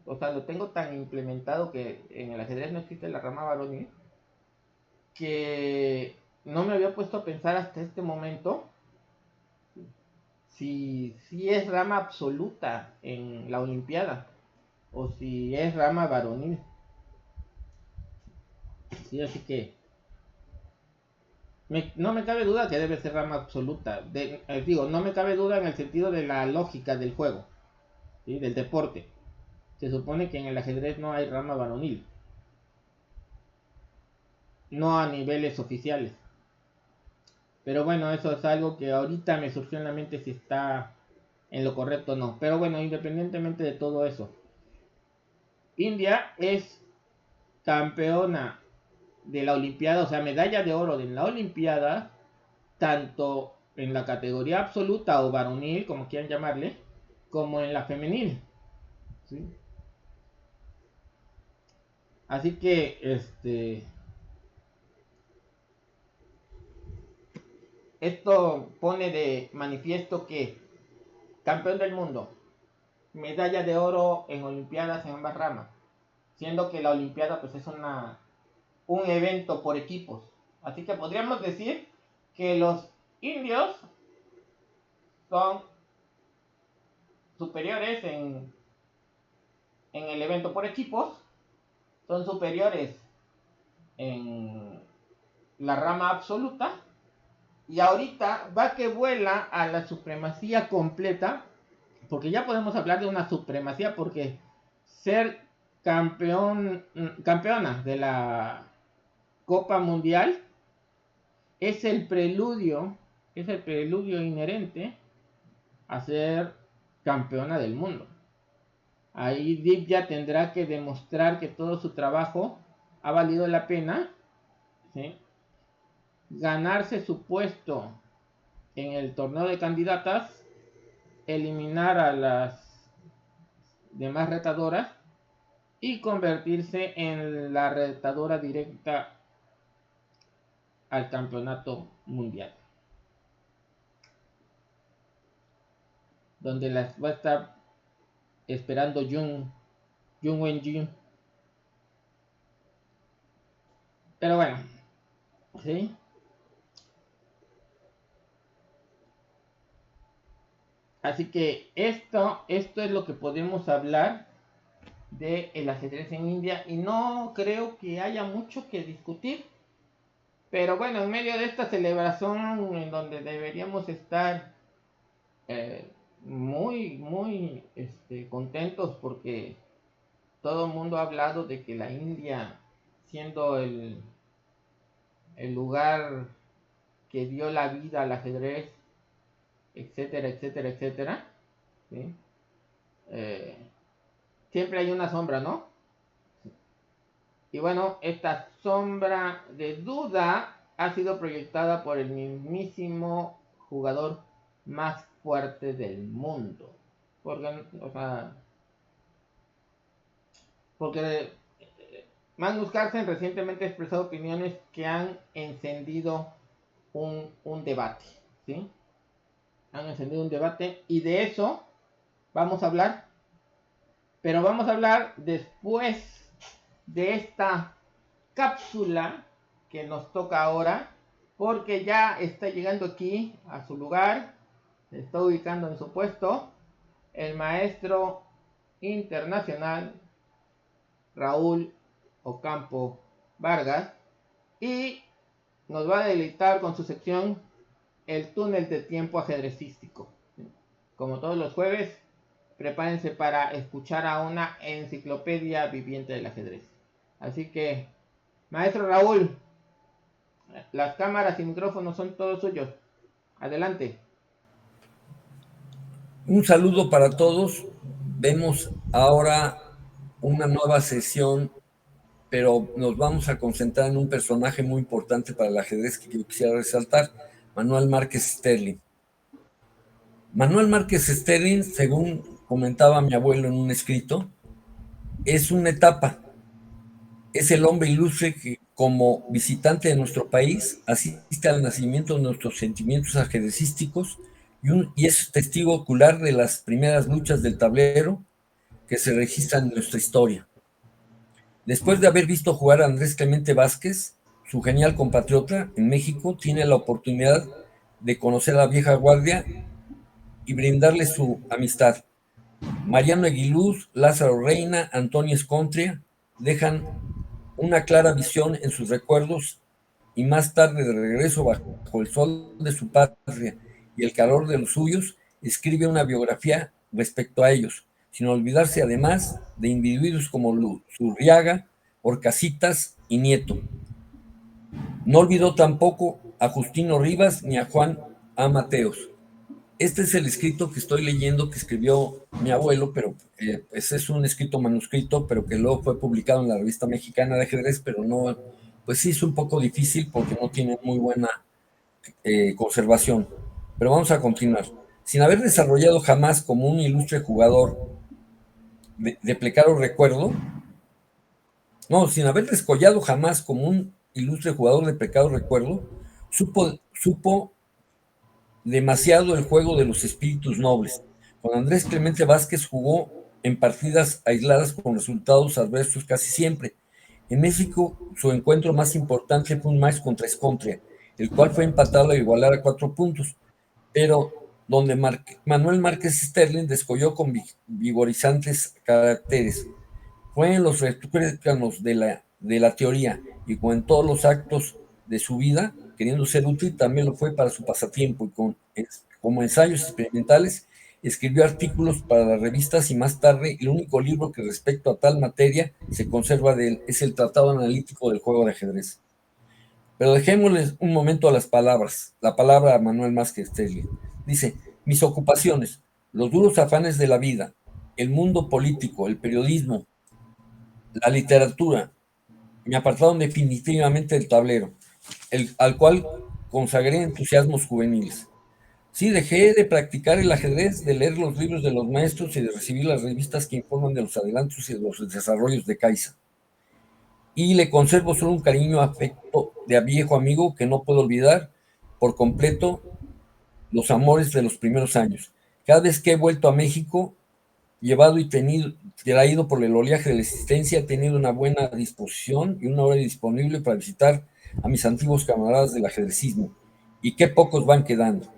o sea, lo tengo tan implementado que en el ajedrez no existe la rama varonil, que no me había puesto a pensar hasta este momento si es rama absoluta en la Olimpiada o si es rama varonil. Sí, así que no me cabe duda que debe ser rama absoluta. Digo, no me cabe duda en el sentido de la lógica del juego, ¿sí? Del deporte. Se supone que en el ajedrez no hay rama varonil. No a niveles oficiales. Pero bueno, eso es algo que ahorita me surgió en la mente si está en lo correcto o no. Pero bueno, independientemente de todo eso, India es campeona de la Olimpiada, o sea, medalla de oro en la Olimpiada, tanto en la categoría absoluta o varonil, como quieran llamarle, como en la femenil. ¿Sí? Así que, esto pone de manifiesto que campeón del mundo, medalla de oro en Olimpiadas en ambas ramas, siendo que la Olimpiada pues es un evento por equipos. Así que podríamos decir que los indios son superiores en el evento por equipos, son superiores en la rama absoluta, y ahorita va que vuela a la supremacía completa, porque ya podemos hablar de una supremacía, porque ser campeona de la Copa Mundial es el preludio inherente a ser campeona del mundo. Ahí Divya tendrá que demostrar que todo su trabajo ha valido la pena, ¿sí? Ganarse su puesto en el torneo de candidatas, eliminar a las demás retadoras y convertirse en la retadora directa al campeonato mundial, donde las va a estar esperando Jung Wen-jun. Pero bueno, ¿sí? Así que esto es lo que podemos hablar del ajedrez en India, y no creo que haya mucho que discutir. Pero bueno, en medio de esta celebración en donde deberíamos estar muy, muy contentos, porque todo el mundo ha hablado de que la India, siendo el lugar que dio la vida al ajedrez, etcétera, etcétera, etcétera, ¿sí? Siempre hay una sombra, ¿no? Y bueno, esta sombra de duda ha sido proyectada por el mismísimo jugador más fuerte del mundo. Porque Magnus Carlsen recientemente ha expresado opiniones que han encendido un debate, ¿sí? Han encendido un debate, y de eso vamos a hablar. Pero vamos a hablar después de esta cápsula que nos toca ahora, porque ya está llegando aquí a su lugar, se está ubicando en su puesto, el maestro internacional Raúl Ocampo Vargas, y nos va a deleitar con su sección El túnel de tiempo ajedrecístico. Como todos los jueves, prepárense para escuchar a una enciclopedia viviente del ajedrez. Así que, maestro Raúl, las cámaras y micrófonos son todos suyos. Adelante. Un saludo para todos. Vemos ahora una nueva sesión pero nos vamos a concentrar en un personaje muy importante para el ajedrez que yo quisiera resaltar, Manuel Márquez Sterling. Manuel Márquez Sterling, según comentaba mi abuelo en un escrito, es una etapa, es el hombre ilustre que como visitante de nuestro país asiste al nacimiento de nuestros sentimientos ajedrecísticos y es testigo ocular de las primeras luchas del tablero que se registran en nuestra historia. Después de haber visto jugar a Andrés Clemente Vázquez, su genial compatriota en México tiene la oportunidad de conocer a la vieja guardia y brindarle su amistad. Mariano Aguiluz, Lázaro Reina, Antonio Escontria dejan una clara visión en sus recuerdos y más tarde, de regreso bajo el sol de su patria y el calor de los suyos, escribe una biografía respecto a ellos, sin olvidarse además de individuos como Zurriaga, Orcasitas y Nieto. No olvidó tampoco a Justino Rivas ni a Juan A. Mateos. Este es el escrito que estoy leyendo que escribió mi abuelo, pero pues es un escrito manuscrito, pero que luego fue publicado en la Revista Mexicana de Ajedrez, pero no, pues sí es un poco difícil porque no tiene muy buena conservación. Pero vamos a continuar. Sin haber desarrollado jamás como un ilustre jugador de precaro recuerdo, sin haber descollado jamás como un ilustre jugador de precaro recuerdo, supo demasiado el juego de los espíritus nobles. Con Andrés Clemente Vázquez jugó en partidas aisladas con resultados adversos casi siempre. En México, su encuentro más importante fue un match contra Escontria, el cual fue empatado a igualar a 4 puntos, pero donde Manuel Márquez Sterling descolló con vigorizantes caracteres. Fue en los retógricos de la teoría y como en todos los actos de su vida, queriendo ser útil, también lo fue para su pasatiempo y como ensayos experimentales escribió artículos para las revistas y más tarde el único libro que respecto a tal materia se conserva de él es el Tratado Analítico del Juego de Ajedrez. Pero dejémosles un momento a las palabras, la palabra a Manuel Márquez Sterling. Dice, mis ocupaciones, los duros afanes de la vida, el mundo político, el periodismo, la literatura, me apartaron definitivamente del tablero, al cual consagré entusiasmos juveniles. Sí, dejé de practicar el ajedrez, de leer los libros de los maestros y de recibir las revistas que informan de los adelantos y de los desarrollos de Caiza. Y le conservo solo un cariño, afecto de viejo amigo que no puedo olvidar por completo los amores de los primeros años. Cada vez que he vuelto a México, llevado y traído por el oleaje de la existencia, he tenido una buena disposición y una hora disponible para visitar a mis antiguos camaradas del ajedrecismo, y qué pocos van quedando.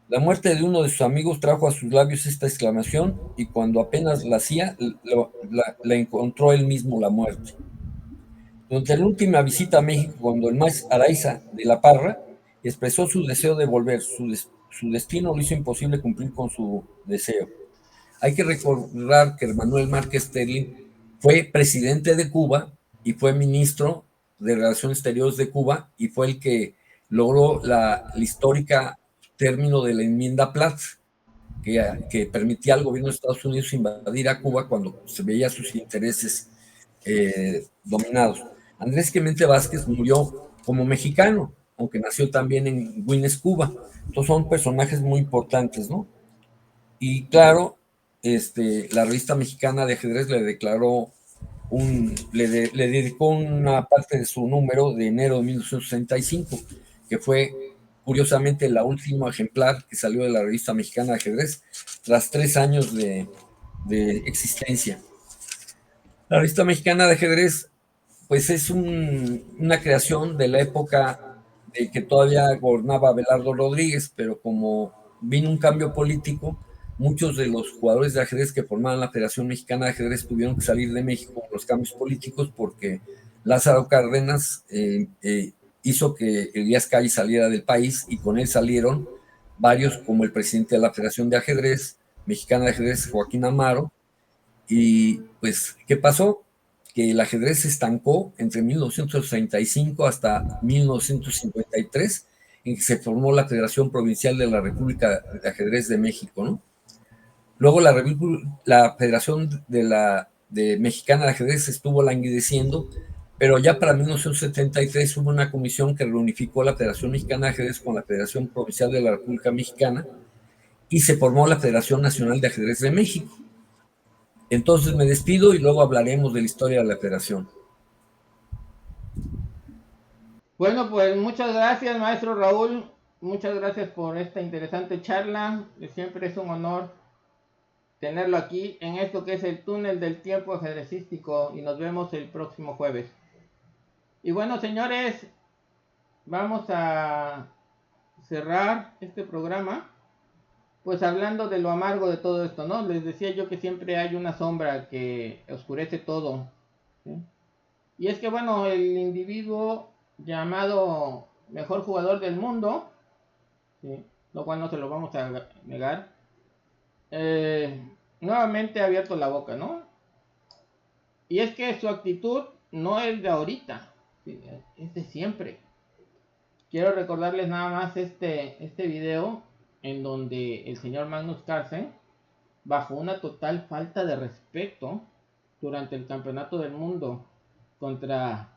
La muerte de uno de sus amigos trajo a sus labios esta exclamación, y cuando apenas la hacía, la encontró él mismo la muerte. Durante la última visita a México, cuando el maestro Araiza de la Parra expresó su deseo de volver, su destino lo hizo imposible cumplir con su deseo. Hay que recordar que Manuel Márquez Sterling fue presidente de Cuba y fue ministro de Relaciones Exteriores de Cuba y fue el que logró la histórica término de la enmienda Platt, que permitía al gobierno de Estados Unidos invadir a Cuba cuando se veía sus intereses dominados. Andrés Clemente Vázquez murió como mexicano, aunque nació también en Güines, Cuba. Entonces son personajes muy importantes, ¿no? Y claro, la revista mexicana de ajedrez le declaró le dedicó una parte de su número de enero de 1965, que fue curiosamente la última ejemplar que salió de la revista mexicana de ajedrez tras 3 años de existencia. La revista mexicana de ajedrez pues es una creación de la época de que todavía gobernaba Abelardo Rodríguez, pero como vino un cambio político, muchos de los jugadores de ajedrez que formaban la Federación Mexicana de Ajedrez tuvieron que salir de México con los cambios políticos porque Lázaro Cárdenas hizo que Elías Calles saliera del país y con él salieron varios como el presidente de la Federación de Ajedrez Mexicana de Ajedrez, Joaquín Amaro. Y pues, ¿qué pasó? Que el ajedrez se estancó entre 1935 hasta 1953, en que se formó la Federación Provincial de la República de Ajedrez de México, ¿no? Luego la Federación de la mexicana de ajedrez estuvo languideciendo, pero ya para 1973 hubo una comisión que reunificó la Federación Mexicana de Ajedrez con la Federación Provincial de la República Mexicana y se formó la Federación Nacional de Ajedrez de México. Entonces me despido y luego hablaremos de la historia de la federación. Bueno, pues muchas gracias, maestro Raúl. Muchas gracias por esta interesante charla. Siempre es un honor tenerlo aquí en esto que es el túnel del tiempo ajedrecístico, y nos vemos el próximo jueves. Y bueno, señores, vamos a cerrar este programa pues hablando de lo amargo de todo esto, ¿no? Les decía yo que siempre hay una sombra que oscurece todo, ¿sí? Y es que bueno, el individuo llamado mejor jugador del mundo, ¿sí?, lo cual no se lo vamos a negar, nuevamente ha abierto la boca, ¿no? Y es que su actitud no es de ahorita, ¿sí?, es de siempre. Quiero recordarles nada más este video en donde el señor Magnus Carlsen, bajo una total falta de respeto durante el campeonato del mundo contra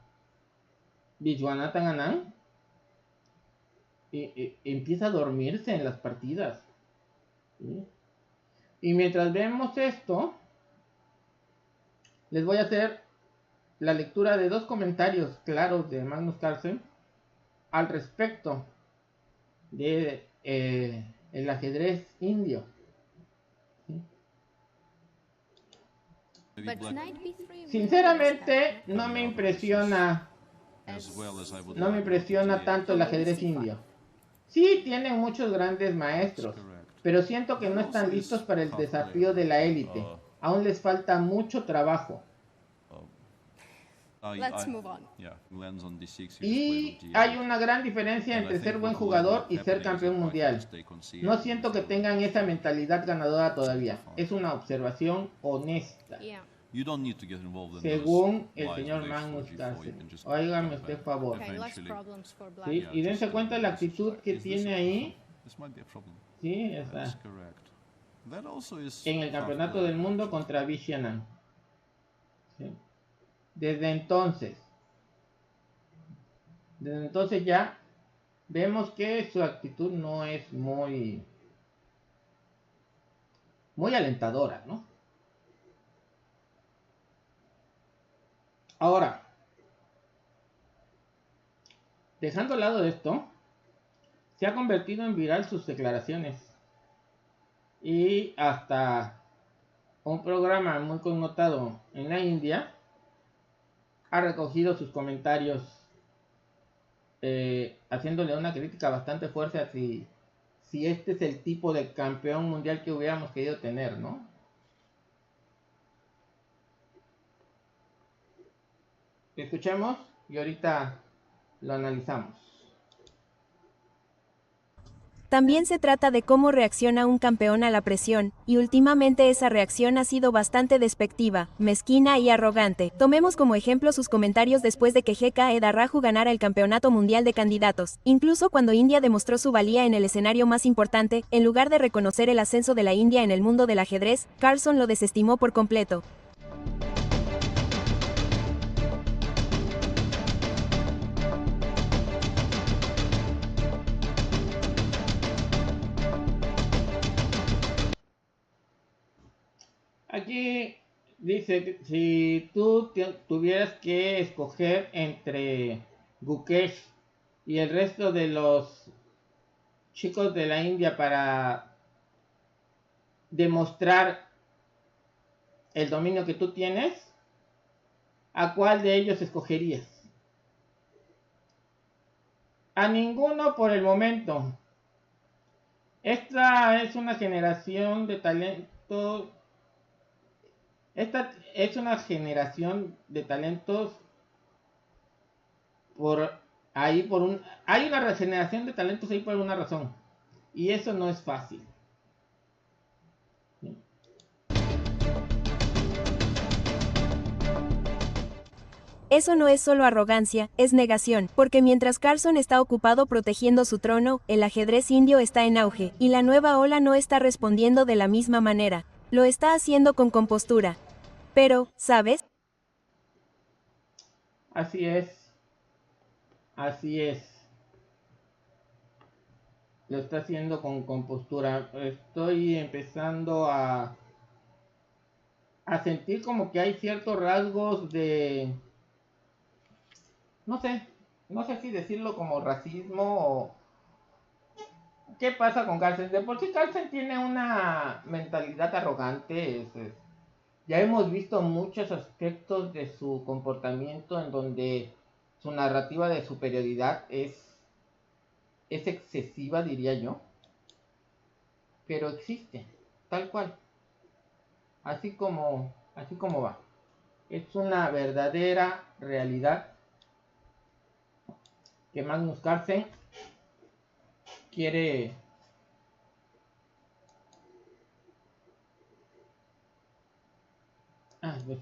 Viswanathan Anand, empieza a dormirse en las partidas, ¿sí? Y mientras vemos esto, les voy a hacer la lectura de dos comentarios claros de Magnus Carlsen al respecto de el ajedrez indio, ¿sí? Sinceramente no me impresiona tanto el ajedrez indio. Sí, tienen muchos grandes maestros, pero siento que no están listos para el desafío de la élite. Aún les falta mucho trabajo. Y hay una gran diferencia entre ser buen jugador y ser campeón mundial. No siento que tengan esa mentalidad ganadora todavía. Es una observación honesta, según el señor Magnus Carlsen. Óigame usted, por favor. ¿Sí? Y dense cuenta de la actitud que tiene ahí. Sí, está. En el campeonato del mundo contra Vishy Anand. ¿Sí? Desde entonces ya vemos que su actitud no es muy alentadora, ¿no? Ahora, dejando al lado de esto, se ha convertido en viral sus declaraciones, y hasta un programa muy connotado en la India ha recogido sus comentarios, haciéndole una crítica bastante fuerte a si este es el tipo de campeón mundial que hubiéramos querido tener, ¿no? Escuchemos y ahorita lo analizamos. También se trata de cómo reacciona un campeón a la presión, y últimamente esa reacción ha sido bastante despectiva, mezquina y arrogante. Tomemos como ejemplo sus comentarios después de que G.K. Raju ganara el Campeonato Mundial de Candidatos. Incluso cuando India demostró su valía en el escenario más importante, en lugar de reconocer el ascenso de la India en el mundo del ajedrez, Carlsen lo desestimó por completo. Aquí dice que si tú tuvieras que escoger entre Gukesh y el resto de los chicos de la India para demostrar el dominio que tú tienes, ¿a cuál de ellos escogerías? A ninguno por el momento. Esta es una generación de talento. Esta es una generación de talentos hay una generación de talentos ahí por una razón, y eso no es fácil. ¿Sí? Eso no es solo arrogancia, es negación, porque mientras Carlsen está ocupado protegiendo su trono, el ajedrez indio está en auge, y la nueva ola no está respondiendo de la misma manera. Lo está haciendo con compostura. Pero, ¿sabes? Así es, así es. Lo está haciendo con compostura. Estoy empezando a sentir como que hay ciertos rasgos de, no sé, no sé si decirlo como racismo o qué pasa con Carlsen. De por sí Carlsen tiene una mentalidad arrogante. Ya hemos visto muchos aspectos de su comportamiento en donde su narrativa de superioridad es excesiva, diría yo, pero existe, tal cual, así como va. Es una verdadera realidad que Magnus Carlsen quiere pues,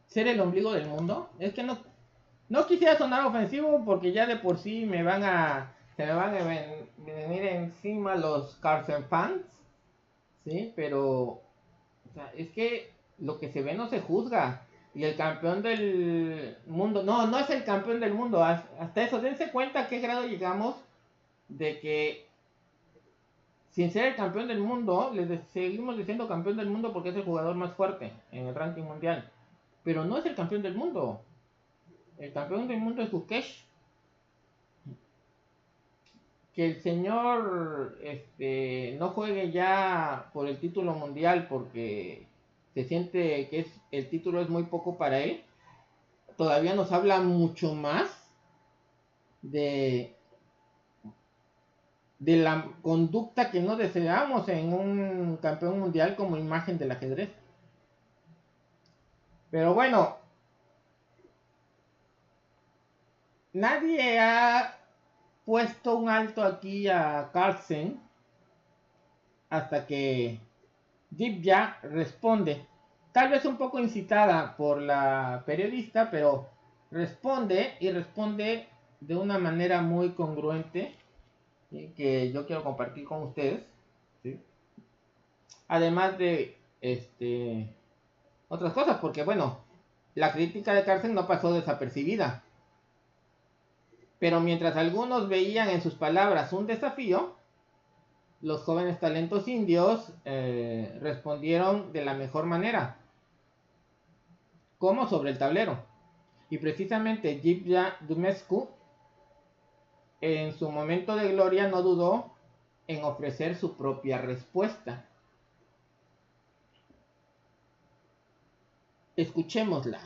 ser el ombligo del mundo. Es que no quisiera sonar ofensivo porque ya de por sí se me van a venir encima los Carlsen fans, ¿sí? Pero, o sea, es que lo que se ve no se juzga. Y el campeón del mundo, no es el campeón del mundo, hasta eso, dense cuenta a qué grado llegamos de que sin ser el campeón del mundo, seguimos diciendo campeón del mundo porque es el jugador más fuerte en el ranking mundial. Pero no es el campeón del mundo. El campeón del mundo es Gukesh. Que el señor no juegue ya por el título mundial porque se siente que el título es muy poco para él, todavía nos habla mucho más de, de la conducta que no deseamos en un campeón mundial como imagen del ajedrez. Pero bueno, nadie ha puesto un alto aquí a Carlsen hasta que Divya responde, tal vez un poco incitada por la periodista, pero responde y responde de una manera muy congruente, ¿sí? Que yo quiero compartir con ustedes, ¿sí? Además de otras cosas, porque bueno, la crítica de Carlsen no pasó desapercibida, pero mientras algunos veían en sus palabras un desafío, los jóvenes talentos indios respondieron de la mejor manera, como sobre el tablero. Y precisamente Divya Dumescu, en su momento de gloria, no dudó en ofrecer su propia respuesta. Escuchémosla.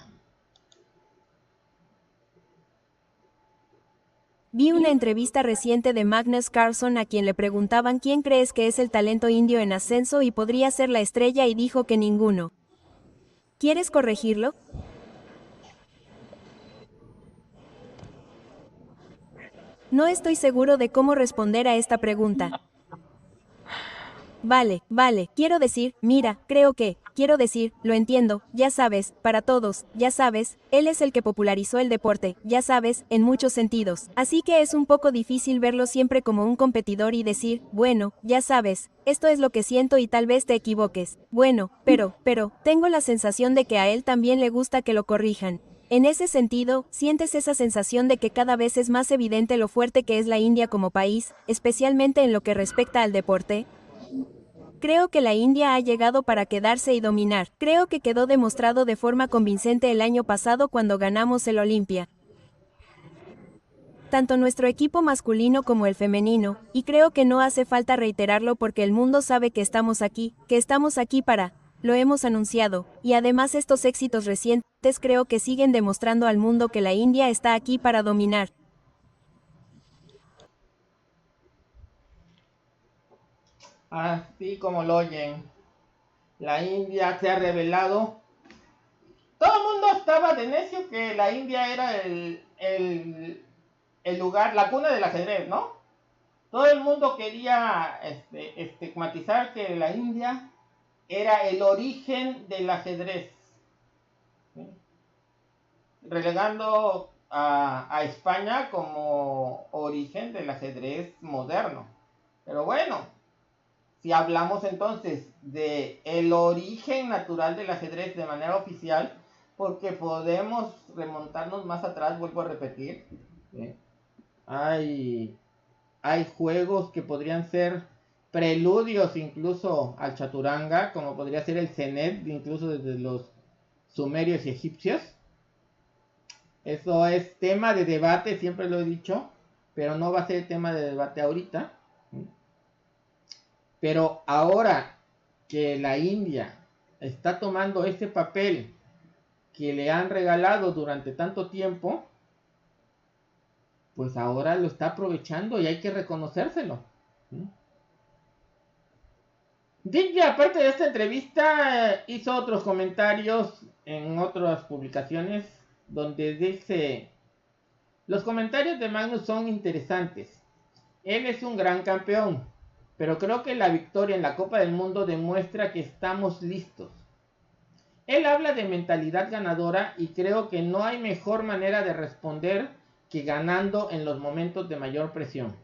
Vi una entrevista reciente de Magnus Carlsen a quien le preguntaban quién crees que es el talento indio en ascenso y podría ser la estrella y dijo que ninguno. ¿Quieres corregirlo? No estoy seguro de cómo responder a esta pregunta. Vale, quiero decir, mira, quiero decir, lo entiendo, ya sabes, para todos, ya sabes, él es el que popularizó el deporte, ya sabes, en muchos sentidos. Así que es un poco difícil verlo siempre como un competidor y decir, bueno, ya sabes, esto es lo que siento y tal vez te equivoques. Bueno, pero, tengo la sensación de que a él también le gusta que lo corrijan. En ese sentido, ¿sientes esa sensación de que cada vez es más evidente lo fuerte que es la India como país, especialmente en lo que respecta al deporte? Creo que la India ha llegado para quedarse y dominar. Creo que quedó demostrado de forma convincente el año pasado cuando ganamos el Olimpia. Tanto nuestro equipo masculino como el femenino, y creo que no hace falta reiterarlo porque el mundo sabe que estamos aquí para, lo hemos anunciado, y además estos éxitos recientes creo que siguen demostrando al mundo que la India está aquí para dominar. Así como lo oyen, la India se ha revelado. Todo el mundo estaba de necio que la India era el lugar, la cuna del ajedrez, ¿no? Todo el mundo quería estigmatizar que la India era el origen del ajedrez, ¿sí? Relegando a España como origen del ajedrez moderno. Pero bueno, si hablamos entonces de el origen natural del ajedrez de manera oficial, porque podemos remontarnos más atrás, vuelvo a repetir, ¿sí? Hay juegos que podrían ser preludios incluso al chaturanga, como podría ser el Zenet, incluso desde los sumerios y egipcios. Eso es tema de debate, siempre lo he dicho, pero no va a ser tema de debate ahorita. Pero ahora que la India está tomando ese papel que le han regalado durante tanto tiempo, pues ahora lo está aprovechando y hay que reconocérselo. Divya, aparte de esta entrevista, hizo otros comentarios en otras publicaciones donde dice: los comentarios de Magnus son interesantes. Él es un gran campeón, pero creo que la victoria en la Copa del Mundo demuestra que estamos listos. Él habla de mentalidad ganadora y creo que no hay mejor manera de responder que ganando en los momentos de mayor presión.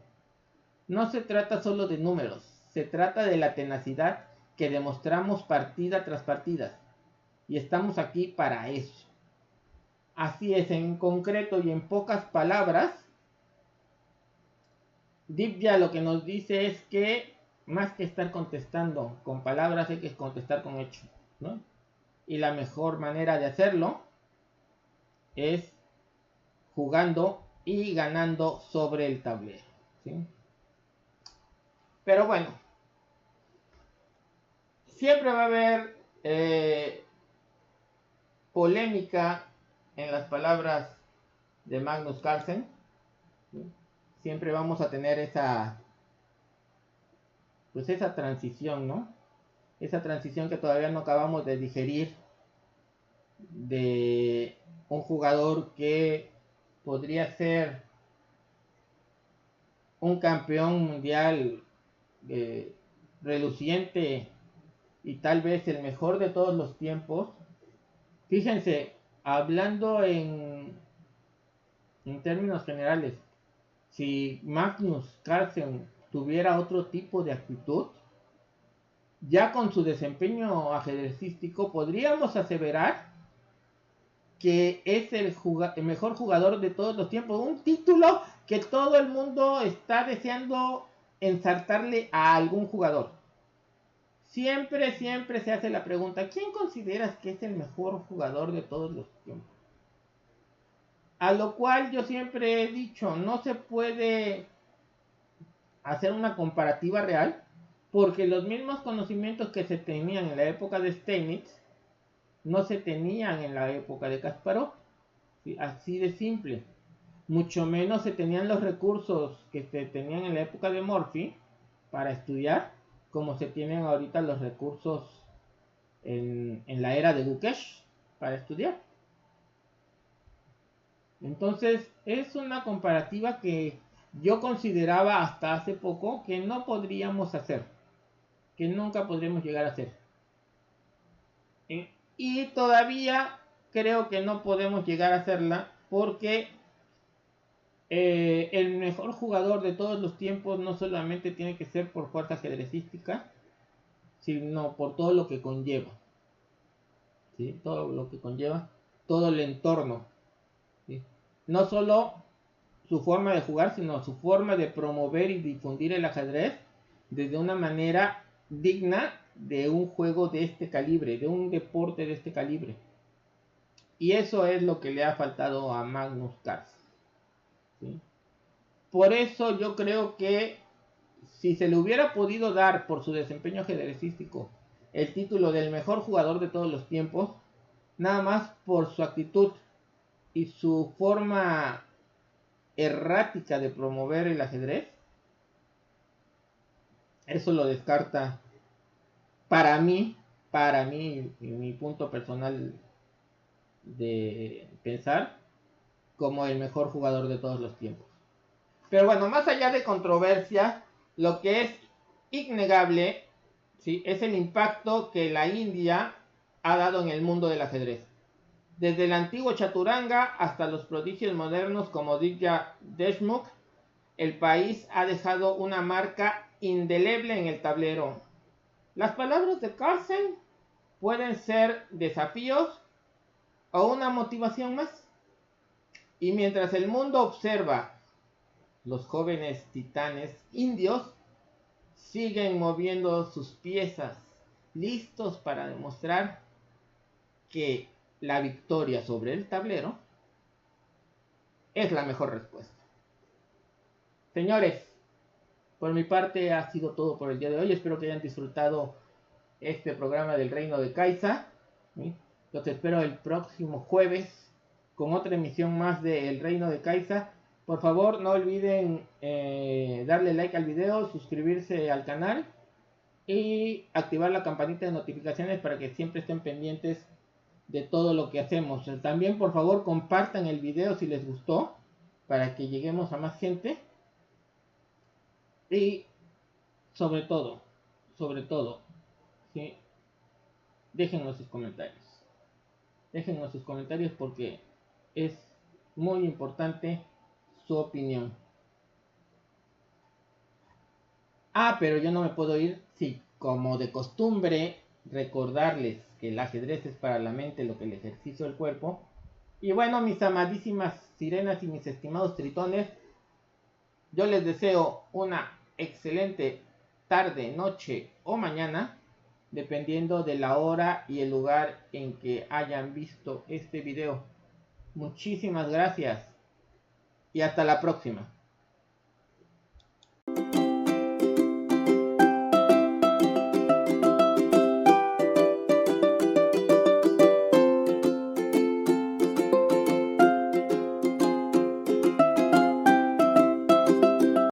No se trata solo de números, se trata de la tenacidad que demostramos partida tras partida. Y estamos aquí para eso. Así es, en concreto y en pocas palabras, Divya lo que nos dice es que más que estar contestando con palabras, hay que contestar con hechos, ¿no? Y la mejor manera de hacerlo es jugando y ganando sobre el tablero, ¿sí? Pero bueno, siempre va a haber polémica en las palabras de Magnus Carlsen, ¿sí? Siempre vamos a tener esa transición, ¿no? Esa transición que todavía no acabamos de digerir, de un jugador que podría ser un campeón mundial reluciente y tal vez el mejor de todos los tiempos. Fíjense, hablando en términos generales, si Magnus Carlsen tuviera otro tipo de actitud, ya con su desempeño ajedrecístico podríamos aseverar que es el mejor jugador de todos los tiempos. Un título que todo el mundo está deseando ensartarle a algún jugador. Siempre se hace la pregunta: ¿quién consideras que es el mejor jugador de todos los tiempos? A lo cual yo siempre he dicho, no se puede hacer una comparativa real, porque los mismos conocimientos que se tenían en la época de Steinitz no se tenían en la época de Kasparov, ¿sí? Así de simple. Mucho menos se tenían los recursos que se tenían en la época de Morphy para estudiar, como se tienen ahorita los recursos en la era de Gukesh para estudiar. Entonces es una comparativa que yo consideraba hasta hace poco que no podríamos hacer, que nunca podremos llegar a hacer. Y todavía creo que no podemos llegar a hacerla porque el mejor jugador de todos los tiempos no solamente tiene que ser por fuerza ajedrecística, sino por todo lo que conlleva, ¿sí? Todo lo que conlleva, todo el entorno, ¿sí? No solo su forma de jugar, sino su forma de promover y difundir el ajedrez desde una manera digna de un juego de este calibre, de un deporte de este calibre. Y eso es lo que le ha faltado a Magnus Carlsen, ¿sí? Por eso yo creo que si se le hubiera podido dar por su desempeño ajedrecístico el título del mejor jugador de todos los tiempos, nada más por su actitud y su forma errática de promover el ajedrez, eso lo descarta para mí, en mi punto personal de pensar, como el mejor jugador de todos los tiempos. Pero bueno, más allá de controversia, lo que es innegable, ¿sí?, es el impacto que la India ha dado en el mundo del ajedrez. Desde el antiguo chaturanga hasta los prodigios modernos como Divya Deshmukh, el país ha dejado una marca indeleble en el tablero. Las palabras de Carlsen pueden ser desafíos o una motivación más. Y mientras el mundo observa, los jóvenes titanes indios siguen moviendo sus piezas, listos para demostrar que la victoria sobre el tablero es la mejor respuesta. Señores, por mi parte ha sido todo por el día de hoy. Espero que hayan disfrutado este programa del Reino de Kaisa. ¿Sí? Los espero el próximo jueves con otra emisión más de El Reino de Kaisa. Por favor, no olviden darle like al video, suscribirse al canal y activar la campanita de notificaciones para que siempre estén pendientes de todo lo que hacemos. También, por favor, compartan el video si les gustó para que lleguemos a más gente. Y sobre todo, ¿sí? Déjenos sus comentarios. Déjenos sus comentarios porque es muy importante su opinión. Pero yo no me puedo ir si, como de costumbre, recordarles que el ajedrez es para la mente lo que el ejercicio del cuerpo. Y bueno, mis amadísimas sirenas y mis estimados tritones, yo les deseo una excelente tarde, noche o mañana, dependiendo de la hora y el lugar en que hayan visto este video. Muchísimas gracias y hasta la próxima.